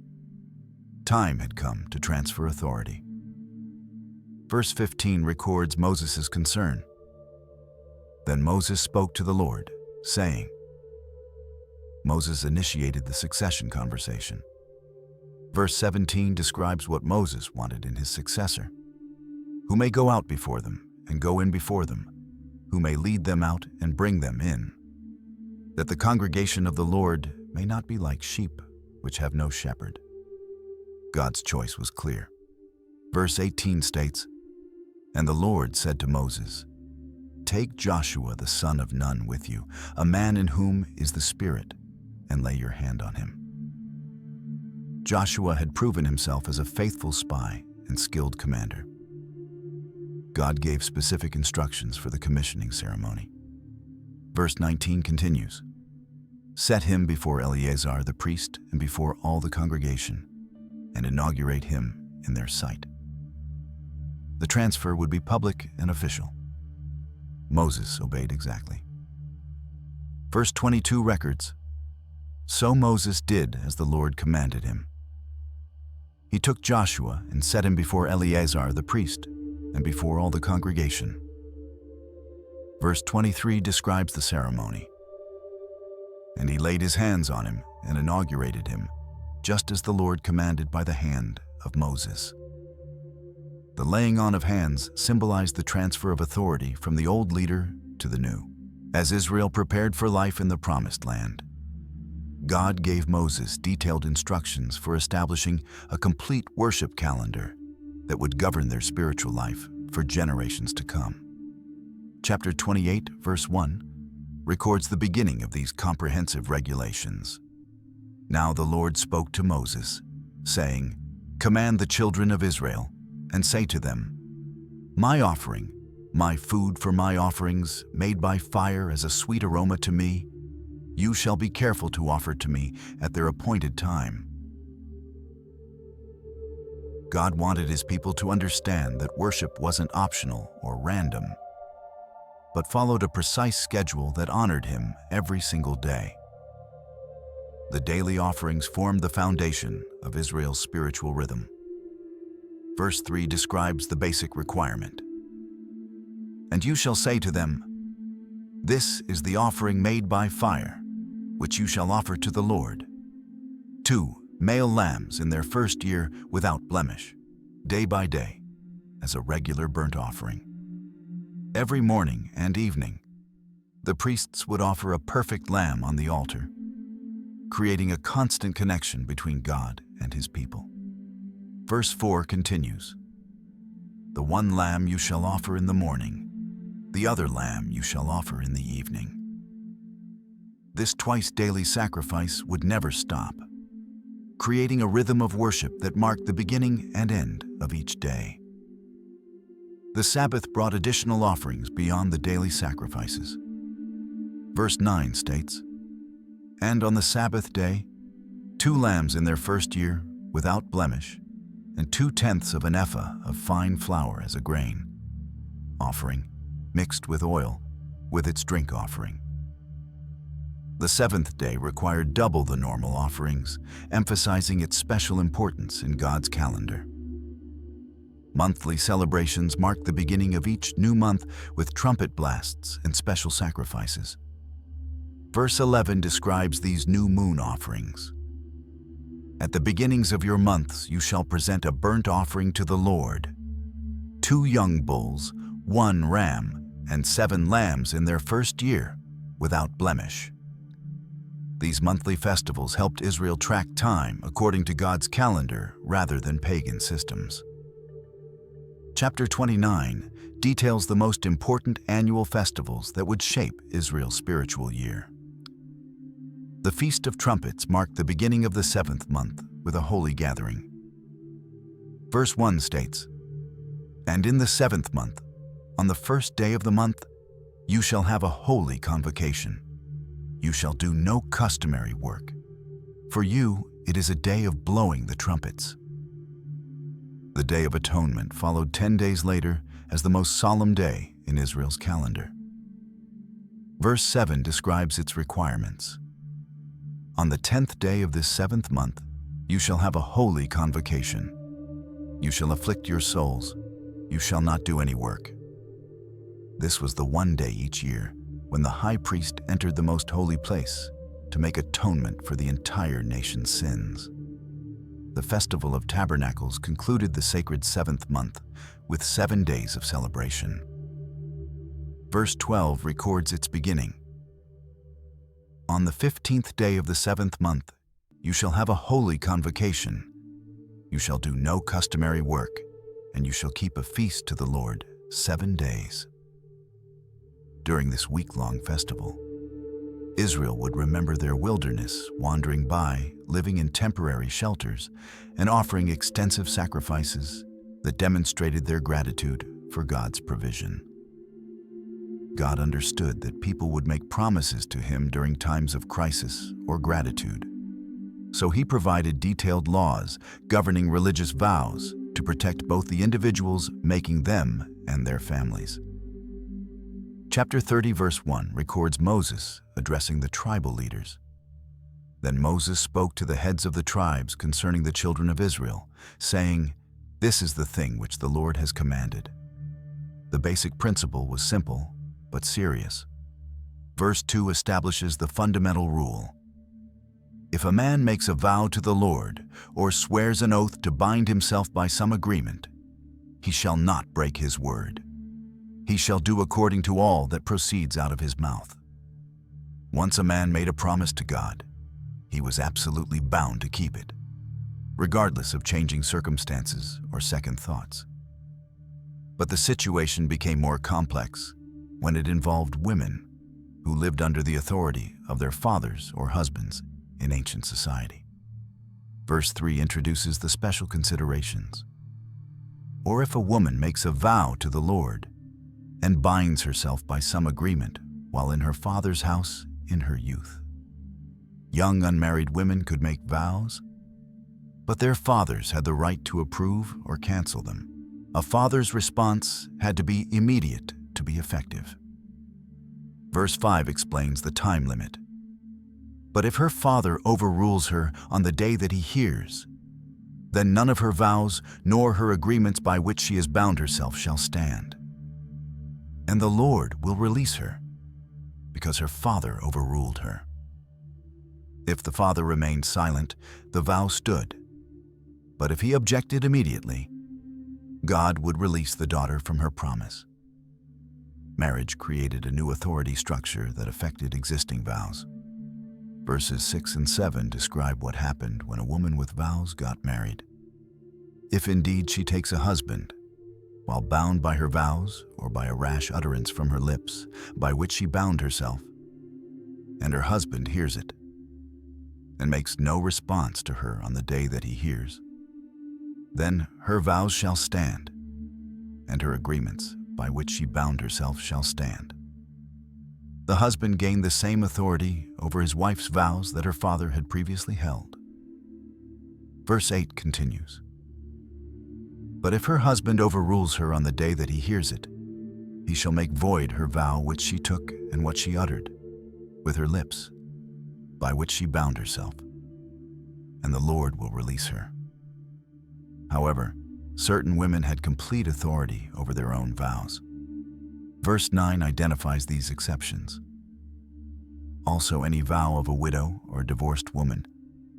Speaker 1: Time had come to transfer authority. Verse 15 records Moses' concern. Then Moses spoke to the Lord, saying, Moses initiated the succession conversation. Verse 17 describes what Moses wanted in his successor, who may go out before them and go in before them, who may lead them out and bring them in, that the congregation of the Lord may not be like sheep which have no shepherd. God's choice was clear. Verse 18 states, "And the Lord said to Moses, Take Joshua the son of Nun with you, a man in whom is the Spirit, and lay your hand on him." Joshua had proven himself as a faithful spy and skilled commander. God gave specific instructions for the commissioning ceremony. Verse 19 continues, "Set him before Eleazar the priest and before all the congregation, and inaugurate him in their sight." The transfer would be public and official. Moses obeyed exactly. Verse 22 records, "So Moses did as the Lord commanded him. He took Joshua and set him before Eleazar the priest and before all the congregation." Verse 23 describes the ceremony. "And he laid his hands on him and inaugurated him, just as the Lord commanded by the hand of Moses." The laying on of hands symbolized the transfer of authority from the old leader to the new. As Israel prepared for life in the Promised Land, God gave Moses detailed instructions for establishing a complete worship calendar that would govern their spiritual life for generations to come. Chapter 28, verse 1, records the beginning of these comprehensive regulations. "Now the Lord spoke to Moses, saying, 'Command the children of Israel, and say to them, My offering, my food for my offerings, made by fire as a sweet aroma to me, you shall be careful to offer to me at their appointed time.'" God wanted his people to understand that worship wasn't optional or random, but followed a precise schedule that honored him every single day. The daily offerings formed the foundation of Israel's spiritual rhythm. Verse 3 describes the basic requirement. "And you shall say to them, This is the offering made by fire, which you shall offer to the Lord. 2 male lambs in their first year without blemish, day by day, as a regular burnt offering. Every morning and evening, the priests would offer a perfect lamb on the altar, creating a constant connection between God and his people." Verse 4 continues, "The one lamb you shall offer in the morning, the other lamb you shall offer in the evening." This twice daily sacrifice would never stop, creating a rhythm of worship that marked the beginning and end of each day. The Sabbath brought additional offerings beyond the daily sacrifices. Verse 9 states, "And on the Sabbath day, 2 lambs in their first year, without blemish, and 2/10 of an ephah of fine flour as a grain offering, mixed with oil, with its drink offering." The 7th day required double the normal offerings, emphasizing its special importance in God's calendar. Monthly celebrations marked the beginning of each new month with trumpet blasts and special sacrifices. Verse 11 describes these new moon offerings. "At the beginnings of your months you shall present a burnt offering to the Lord, 2 young bulls, 1 ram, and 7 lambs in their first year, without blemish." These monthly festivals helped Israel track time according to God's calendar rather than pagan systems. Chapter 29 details the most important annual festivals that would shape Israel's spiritual year. The Feast of Trumpets marked the beginning of the 7th month with a holy gathering. Verse 1 states, "And in the 7th month, on the first day of the month, you shall have a holy convocation. You shall do no customary work. For you, it is a day of blowing the trumpets." The Day of Atonement followed 10 days later as the most solemn day in Israel's calendar. Verse 7 describes its requirements. "On the 10th day of this 7th month, you shall have a holy convocation. You shall afflict your souls. You shall not do any work." This was the one day each year when the high priest entered the most holy place to make atonement for the entire nation's sins. The Festival of Tabernacles concluded the sacred 7th month with 7 days of celebration. Verse 12 records its beginning. "On the 15th day of the 7th month, you shall have a holy convocation. You shall do no customary work, and you shall keep a feast to the Lord 7 days." During this week-long festival, Israel would remember their wilderness, wandering by, living in temporary shelters, and offering extensive sacrifices that demonstrated their gratitude for God's provision. God understood that people would make promises to him during times of crisis or gratitude. So he provided detailed laws governing religious vows to protect both the individuals making them and their families. Chapter 30, verse 1 records Moses addressing the tribal leaders. Then Moses spoke to the heads of the tribes concerning the children of Israel, saying, "This is the thing which the Lord has commanded." The basic principle was simple, but serious. Verse 2 establishes the fundamental rule. If a man makes a vow to the Lord, or swears an oath to bind himself by some agreement, he shall not break his word. He shall do according to all that proceeds out of his mouth. Once a man made a promise to God, he was absolutely bound to keep it, regardless of changing circumstances or second thoughts. But the situation became more complex when it involved women who lived under the authority of their fathers or husbands in ancient society. Verse 3 introduces the special considerations. Or if a woman makes a vow to the Lord and binds herself by some agreement while in her father's house in her youth. Young unmarried women could make vows, but their fathers had the right to approve or cancel them. A father's response had to be immediate to be effective. Verse 5 explains the time limit. But if her father overrules her on the day that he hears, then none of her vows nor her agreements by which she has bound herself shall stand. And the Lord will release her, because her father overruled her. If the father remained silent, the vow stood. But if he objected immediately, God would release the daughter from her promise. Marriage created a new authority structure that affected existing vows. Verses 6 and 7 describe what happened when a woman with vows got married. If indeed she takes a husband, while bound by her vows or by a rash utterance from her lips, by which she bound herself, and her husband hears it, and makes no response to her on the day that he hears, then her vows shall stand, and her agreements by which she bound herself shall stand. The husband gained the same authority over his wife's vows that her father had previously held. Verse 8 continues. But if her husband overrules her on the day that he hears it, he shall make void her vow which she took and what she uttered with her lips, by which she bound herself, and the Lord will release her. However, certain women had complete authority over their own vows. Verse 9 identifies these exceptions. Also, any vow of a widow or divorced woman,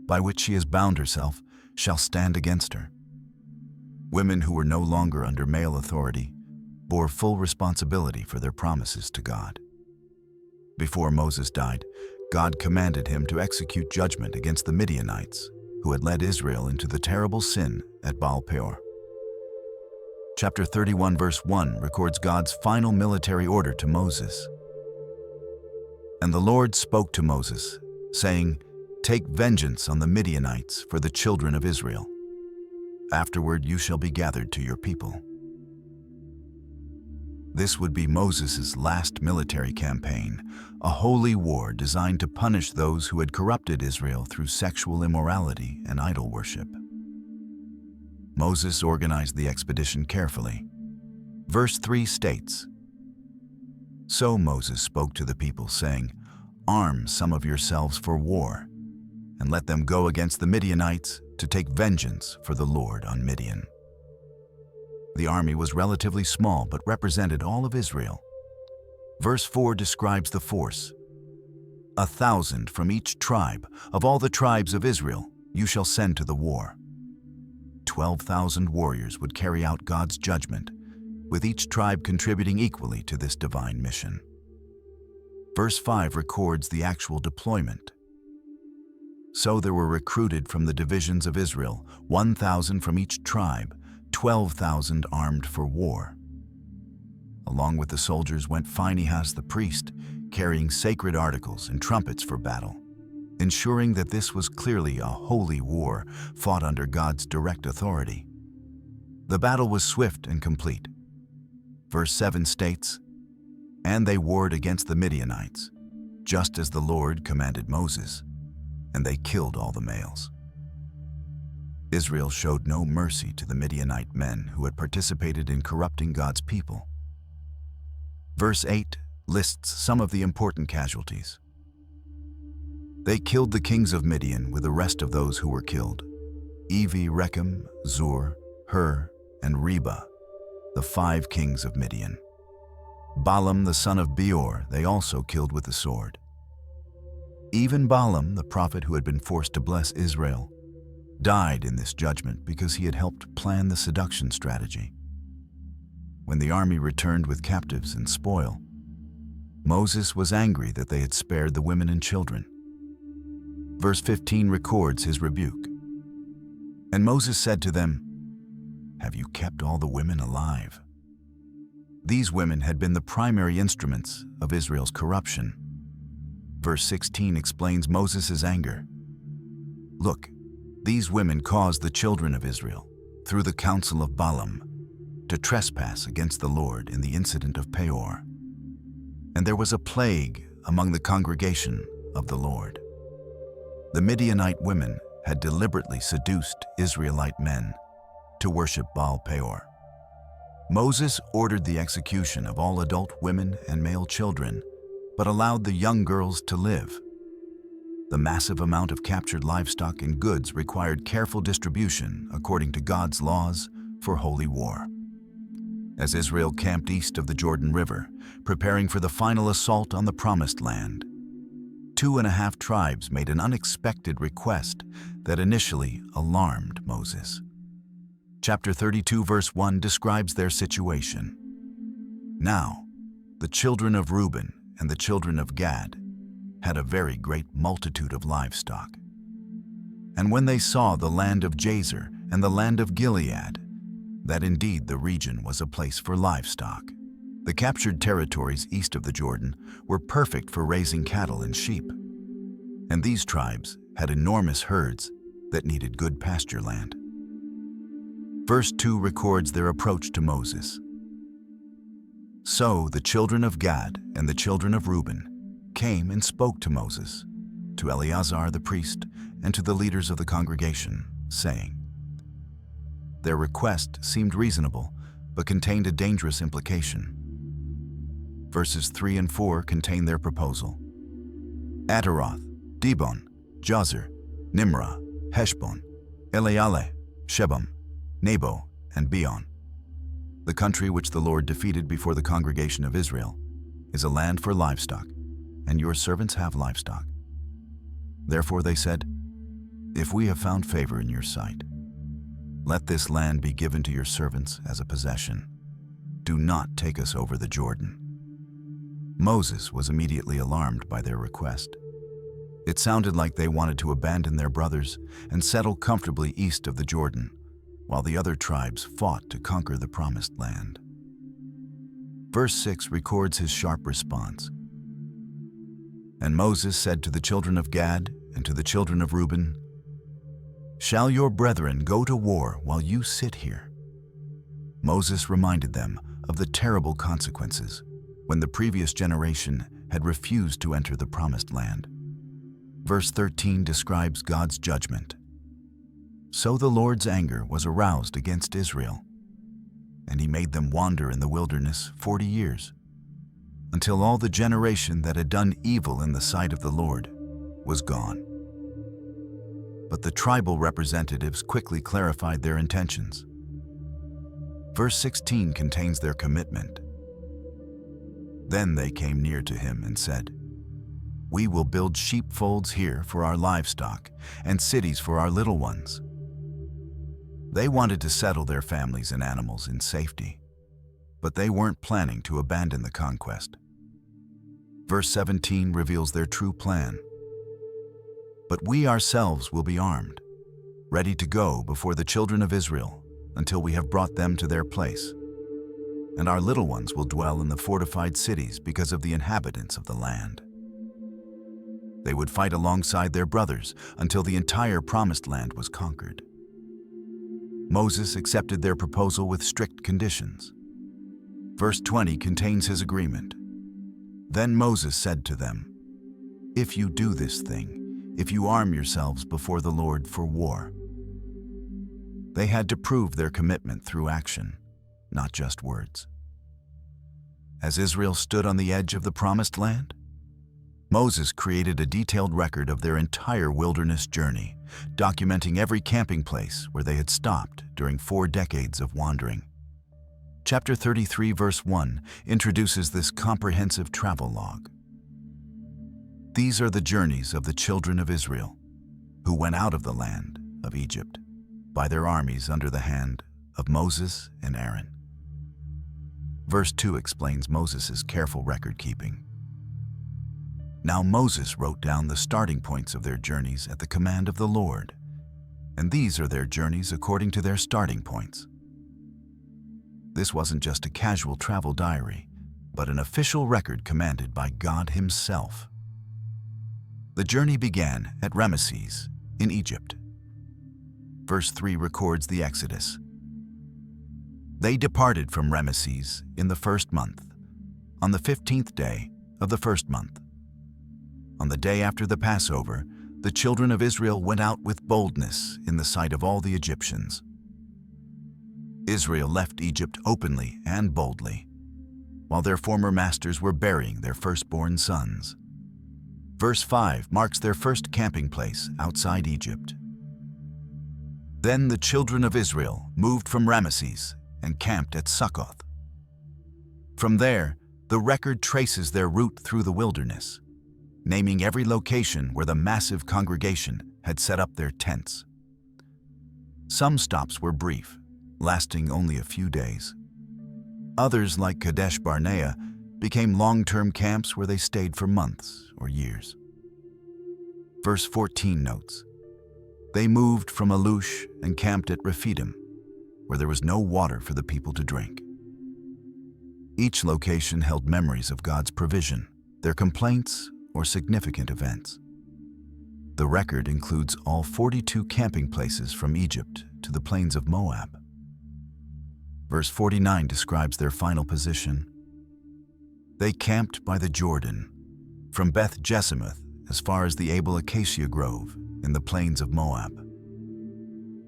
Speaker 1: by which she has bound herself, shall stand against her. Women who were no longer under male authority bore full responsibility for their promises to God. Before Moses died, God commanded him to execute judgment against the Midianites, who had led Israel into the terrible sin at Baal Peor. Chapter 31, verse 1 records God's final military order to Moses. And the Lord spoke to Moses, saying, "Take vengeance on the Midianites for the children of Israel. Afterward you shall be gathered to your people." This would be Moses' last military campaign, a holy war designed to punish those who had corrupted Israel through sexual immorality and idol worship. Moses organized the expedition carefully. Verse 3 states, "So Moses spoke to the people, saying, 'Arm some of yourselves for war, and let them go against the Midianites to take vengeance for the Lord on Midian.'" The army was relatively small but represented all of Israel. Verse 4 describes the force. 1,000 from each tribe of all the tribes of Israel you shall send to the war. 12,000 warriors would carry out God's judgment, with each tribe contributing equally to this divine mission. Verse 5 records the actual deployment. So there were recruited from the divisions of Israel 1,000 from each tribe, 12,000 armed for war. Along with the soldiers went Phinehas the priest, carrying sacred articles and trumpets for battle, ensuring that this was clearly a holy war fought under God's direct authority. The battle was swift and complete. Verse 7 states, "And they warred against the Midianites, just as the Lord commanded Moses, and they killed all the males." Israel showed no mercy to the Midianite men who had participated in corrupting God's people. Verse 8 lists some of the important casualties. They killed the kings of Midian with the rest of those who were killed: Evi, Rechem, Zur, Hur, and Reba, the 5 kings of Midian. Balaam the son of Beor they also killed with the sword. Even Balaam, the prophet who had been forced to bless Israel, died in this judgment because he had helped plan the seduction strategy. When the army returned with captives and spoil, Moses was angry that they had spared the women and children. Verse 15 records his rebuke. And Moses said to them, "Have you kept all the women alive?" These women had been the primary instruments of Israel's corruption. Verse 16 explains Moses' anger. "Look, these women caused the children of Israel, through the counsel of Balaam, to trespass against the Lord in the incident of Peor. And there was a plague among the congregation of the Lord. The Midianite women had deliberately seduced Israelite men to worship Baal Peor. Moses ordered the execution of all adult women and male children, but allowed the young girls to live. The massive amount of captured livestock and goods required careful distribution according to God's laws for holy war. As Israel camped east of the Jordan River, preparing for the final assault on the Promised Land, 2.5 tribes made an unexpected request that initially alarmed Moses. Chapter 32, verse 1 describes their situation. Now, the children of Reuben and the children of Gad had a very great multitude of livestock. And when they saw the land of Jazer and the land of Gilead, that indeed the region was a place for livestock. The captured territories east of the Jordan were perfect for raising cattle and sheep. And these tribes had enormous herds that needed good pasture land. Verse 2 records their approach to Moses. So the children of Gad and the children of Reuben came and spoke to Moses, to Eleazar the priest, and to the leaders of the congregation, saying, their request seemed reasonable, but contained a dangerous implication. Verses 3 and 4 contain their proposal. Ataroth, Dibon, Jazer, Nimrah, Heshbon, Eleale, Shebam, Nebo, and Beon. The country which the Lord defeated before the congregation of Israel is a land for livestock, and your servants have livestock. Therefore they said, if we have found favor in your sight, let this land be given to your servants as a possession. Do not take us over the Jordan. Moses was immediately alarmed by their request. It sounded like they wanted to abandon their brothers and settle comfortably east of the Jordan, while the other tribes fought to conquer the promised land. Verse 6 records his sharp response. And Moses said to the children of Gad and to the children of Reuben, shall your brethren go to war while you sit here? Moses reminded them of the terrible consequences when the previous generation had refused to enter the promised land. Verse 13 describes God's judgment. So the Lord's anger was aroused against Israel, and he made them wander in the wilderness 40 years, until all the generation that had done evil in the sight of the Lord was gone. But the tribal representatives quickly clarified their intentions. Verse 16 contains their commitment. Then they came near to him and said, we will build sheepfolds here for our livestock and cities for our little ones. They wanted to settle their families and animals in safety, but they weren't planning to abandon the conquest. Verse 17 reveals their true plan. But we ourselves will be armed, ready to go before the children of Israel until we have brought them to their place. And our little ones will dwell in the fortified cities because of the inhabitants of the land. They would fight alongside their brothers until the entire promised land was conquered. Moses accepted their proposal with strict conditions. Verse 20 contains his agreement. Then Moses said to them, if you do this thing, if you arm yourselves before the Lord for war. They had to prove their commitment through action, not just words. as Israel stood on the edge of the Promised Land? Moses created a detailed record of their entire wilderness journey, documenting every camping place where they had stopped during 4 decades of wandering. Chapter 33, verse 1, introduces this comprehensive travel log. These are the journeys of the children of Israel, who went out of the land of Egypt by their armies under the hand of Moses and Aaron. Verse 2 explains Moses' careful record-keeping. Now Moses wrote down the starting points of their journeys at the command of the Lord, and these are their journeys according to their starting points. This wasn't just a casual travel diary, but an official record commanded by God Himself. The journey began at Ramesses in Egypt. Verse 3 records the Exodus. They departed from Ramesses in the 1st month, on the 15th day of the 1st month. On the day after the Passover, the children of Israel went out with boldness in the sight of all the Egyptians. Israel left Egypt openly and boldly, while their former masters were burying their firstborn sons. Verse 5 marks their first camping place outside Egypt. Then the children of Israel moved from Ramesses and camped at Succoth. From there, the record traces their route through the wilderness, naming every location where the massive congregation had set up their tents. Some stops were brief, lasting only a few days. Others, like Kadesh Barnea, became long-term camps where they stayed for months or years. Verse 14 notes, they moved from Alush and camped at Rephidim, where there was no water for the people to drink. Each location held memories of God's provision, their complaints, or significant events. The record includes all 42 camping places from Egypt to the plains of Moab. Verse 49 describes their final position. They camped by the Jordan, from Beth Jesimoth as far as the Abel Acacia Grove in the plains of Moab.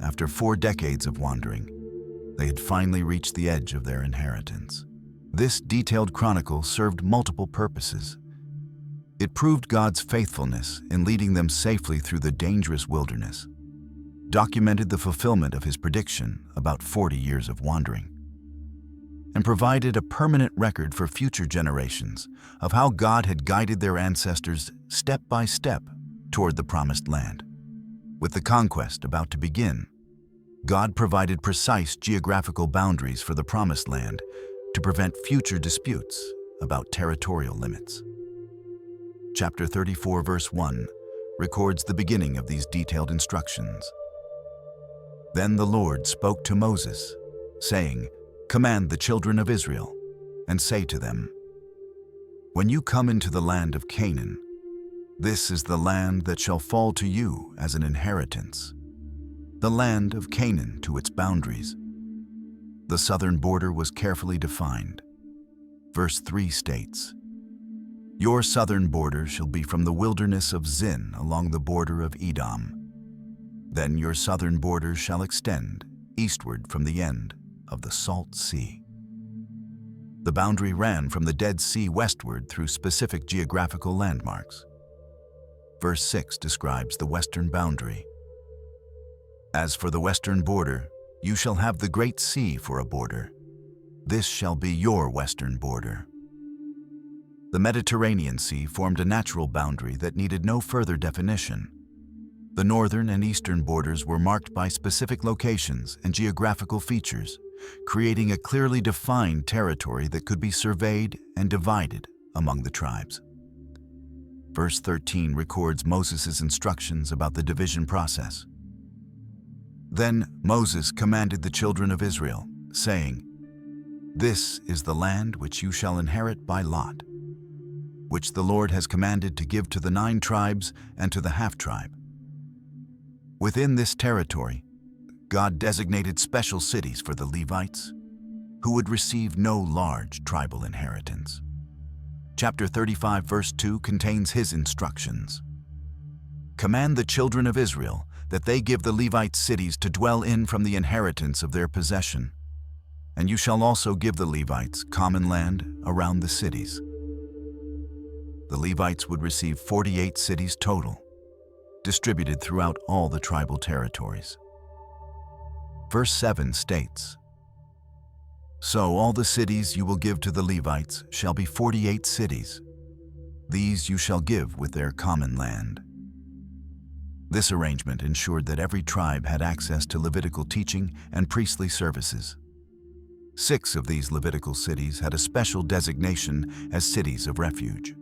Speaker 1: After 4 decades of wandering, they had finally reached the edge of their inheritance. This detailed chronicle served multiple purposes. It proved God's faithfulness in leading them safely through the dangerous wilderness, documented the fulfillment of His prediction about 40 years of wandering, and provided a permanent record for future generations of how God had guided their ancestors step by step toward the Promised Land. With the conquest about to begin, God provided precise geographical boundaries for the Promised Land to prevent future disputes about territorial limits. Chapter 34, verse 1, records the beginning of these detailed instructions. Then the Lord spoke to Moses, saying, "Command the children of Israel, and say to them, when you come into the land of Canaan, this is the land that shall fall to you as an inheritance, the land of Canaan to its boundaries." The southern border was carefully defined. Verse 3 states, "Your southern border shall be from the wilderness of Zin along the border of Edom. Then your southern border shall extend eastward from the end of the Salt Sea." The boundary ran from the Dead Sea westward through specific geographical landmarks. Verse 6 describes the western boundary. "As for the western border, you shall have the Great Sea for a border. This shall be your western border." The Mediterranean Sea formed a natural boundary that needed no further definition. The northern and eastern borders were marked by specific locations and geographical features, creating a clearly defined territory that could be surveyed and divided among the tribes. Verse 13 records Moses' instructions about the division process. Then Moses commanded the children of Israel, saying, "This is the land which you shall inherit by lot, which the Lord has commanded to give to the 9 tribes and to the half-tribe." Within this territory, God designated special cities for the Levites, who would receive no large tribal inheritance. Chapter 35, verse 2 contains His instructions. "Command the children of Israel that they give the Levites cities to dwell in from the inheritance of their possession. And you shall also give the Levites common land around the cities. The Levites would receive 48 cities total, distributed throughout all the tribal territories. Verse 7 states, "So all the cities you will give to the Levites shall be 48 cities. These you shall give with their common land." This arrangement ensured that every tribe had access to Levitical teaching and priestly services. 6 of these Levitical cities had a special designation as cities of refuge.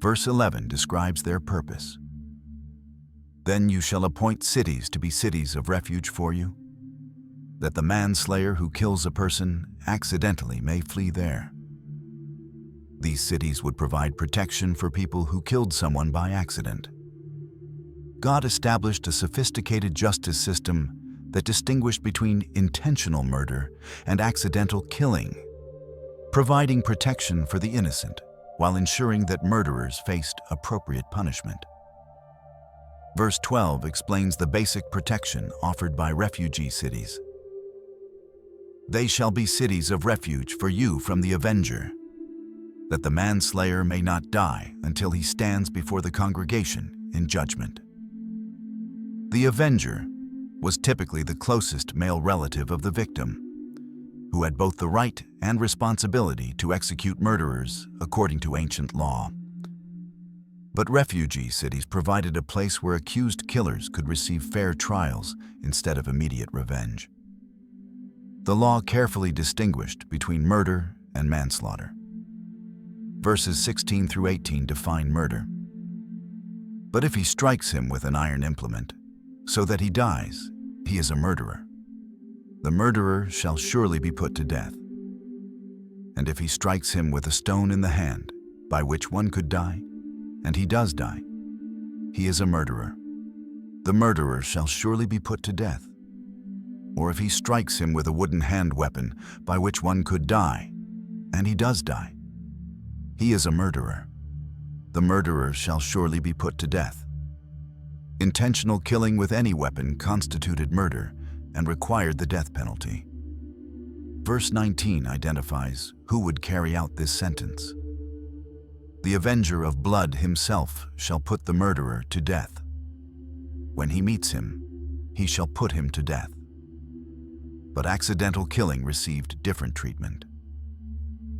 Speaker 1: Verse 11 describes their purpose. "Then you shall appoint cities to be cities of refuge for you, that the manslayer who kills a person accidentally may flee there." These cities would provide protection for people who killed someone by accident. God established a sophisticated justice system that distinguished between intentional murder and accidental killing, providing protection for the innocent while ensuring that murderers faced appropriate punishment. Verse 12 explains the basic protection offered by refugee cities. "They shall be cities of refuge for you from the avenger, that the manslayer may not die until he stands before the congregation in judgment." The avenger was typically the closest male relative of the victim, who had both the right and responsibility to execute murderers according to ancient law. But refugee cities provided a place where accused killers could receive fair trials instead of immediate revenge. The law carefully distinguished between murder and manslaughter. Verses 16 through 18 define murder. "But if he strikes him with an iron implement, so that he dies, he is a murderer. The murderer shall surely be put to death. And if he strikes him with a stone in the hand, by which one could die, and he does die, he is a murderer. The murderer shall surely be put to death. Or if he strikes him with a wooden hand weapon, by which one could die, and he does die, he is a murderer. The murderer shall surely be put to death." Intentional killing with any weapon constituted murder and required the death penalty. Verse 19 identifies who would carry out this sentence. "The avenger of blood himself shall put the murderer to death. When he meets him, he shall put him to death." But accidental killing received different treatment.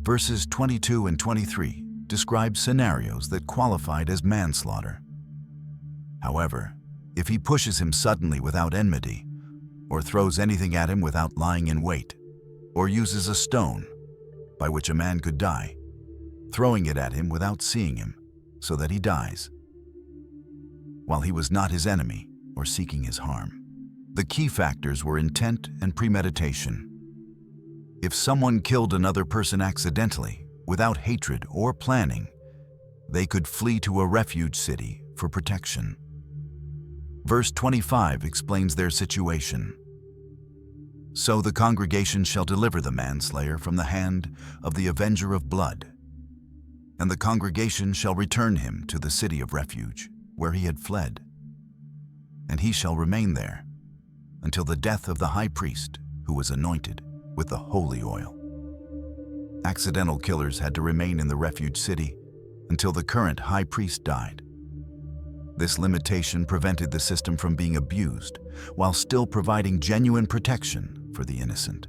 Speaker 1: Verses 22 and 23 describe scenarios that qualified as manslaughter. However, if he pushes him suddenly without enmity, or throws anything at him without lying in wait, or uses a stone, by which a man could die, throwing it at him without seeing him, so that he dies, while he was not his enemy or seeking his harm. The key factors were intent and premeditation. If someone killed another person accidentally, without hatred or planning, they could flee to a refuge city for protection. Verse 25 explains their situation. "So the congregation shall deliver the manslayer from the hand of the avenger of blood, and the congregation shall return him to the city of refuge, where he had fled. And he shall remain there until the death of the high priest, who was anointed with the holy oil." Accidental killers had to remain in the refuge city until the current high priest died. This limitation prevented the system from being abused, while still providing genuine protection for the innocent.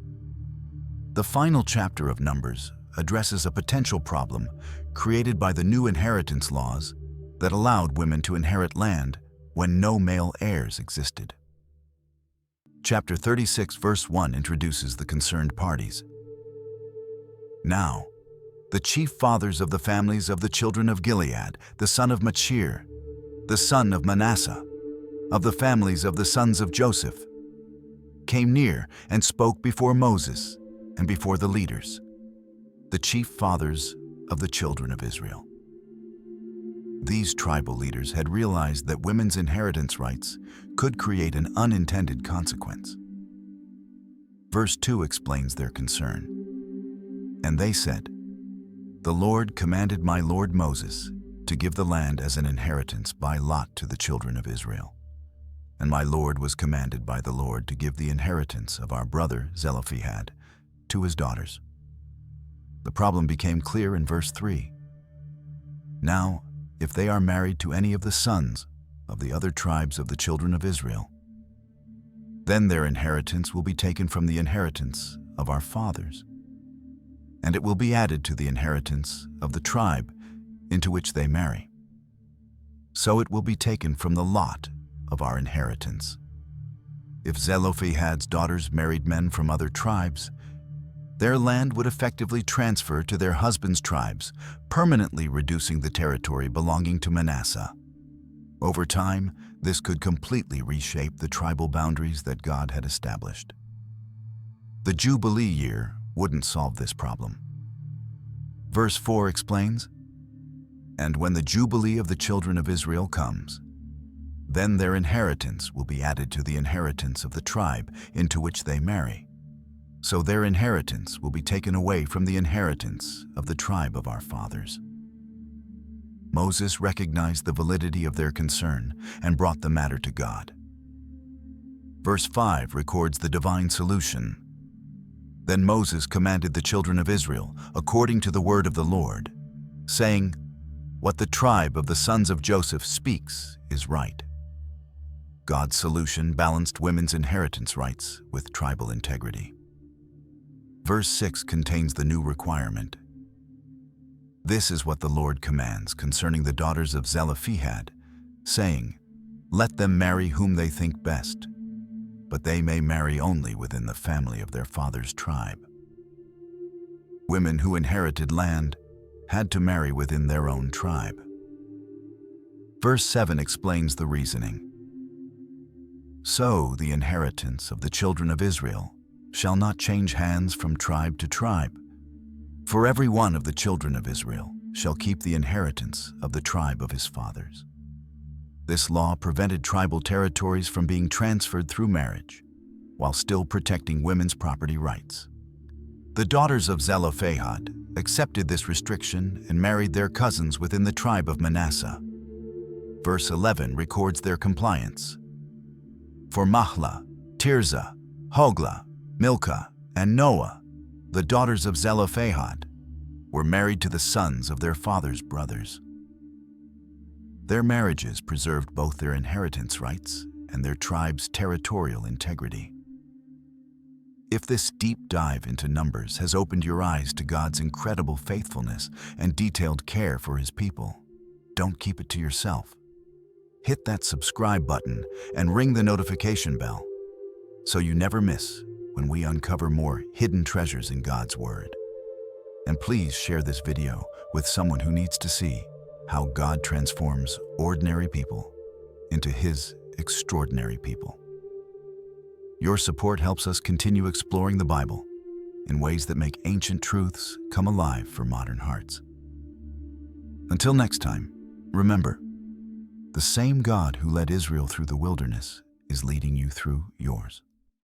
Speaker 1: The final chapter of Numbers addresses a potential problem created by the new inheritance laws that allowed women to inherit land when no male heirs existed. Chapter 36, verse 1 introduces the concerned parties. "Now, the chief fathers of the families of the children of Gilead, the son of Machir, the son of Manasseh, of the families of the sons of Joseph, came near and spoke before Moses and before the leaders, the chief fathers of the children of Israel." These tribal leaders had realized that women's inheritance rights could create an unintended consequence. Verse 2 explains their concern. "And they said, 'The Lord commanded my lord Moses to give the land as an inheritance by lot to the children of Israel. And my lord was commanded by the Lord to give the inheritance of our brother Zelophehad to his daughters. The problem became clear in verse 3. Now, if they are married to any of the sons of the other tribes of the children of Israel, then their inheritance will be taken from the inheritance of our fathers, and it will be added to the inheritance of the tribe into which they marry. So it will be taken from the lot of our inheritance. If Zelophehad's daughters married men from other tribes, their land would effectively transfer to their husbands' tribes, permanently reducing the territory belonging to Manasseh. Over time, this could completely reshape the tribal boundaries that God had established. The Jubilee year wouldn't solve this problem. Verse 4 explains, "And when the Jubilee of the children of Israel comes, then their inheritance will be added to the inheritance of the tribe into which they marry. So their inheritance will be taken away from the inheritance of the tribe of our fathers." Moses recognized the validity of their concern and brought the matter to God. Verse 5 records the divine solution. Then Moses commanded the children of Israel, according to the word of the Lord, saying, "What the tribe of the sons of Joseph speaks is right." God's solution balanced women's inheritance rights with tribal integrity. Verse 6 contains the new requirement. "This is what the Lord commands concerning the daughters of Zelophehad, saying, Let them marry whom they think best, but they may marry only within the family of their father's tribe." Women who inherited land had to marry within their own tribe. Verse 7 explains the reasoning. "So the inheritance of the children of Israel shall not change hands from tribe to tribe. For every one of the children of Israel shall keep the inheritance of the tribe of his fathers." This law prevented tribal territories from being transferred through marriage, while still protecting women's property rights. The daughters of Zelophehad accepted this restriction and married their cousins within the tribe of Manasseh. Verse 11 records their compliance. "For Mahlah, Tirzah, Hoglah, Milcah, and Noah, the daughters of Zelophehad, were married to the sons of their father's brothers." Their marriages preserved both their inheritance rights and their tribe's territorial integrity. If this deep dive into Numbers has opened your eyes to God's incredible faithfulness and detailed care for His people, don't keep it to yourself. Hit that subscribe button and ring the notification bell so you never miss when we uncover more hidden treasures in God's Word. And please share this video with someone who needs to see how God transforms ordinary people into His extraordinary people. Your support helps us continue exploring the Bible in ways that make ancient truths come alive for modern hearts. Until next time, remember, the same God who led Israel through the wilderness is leading you through yours.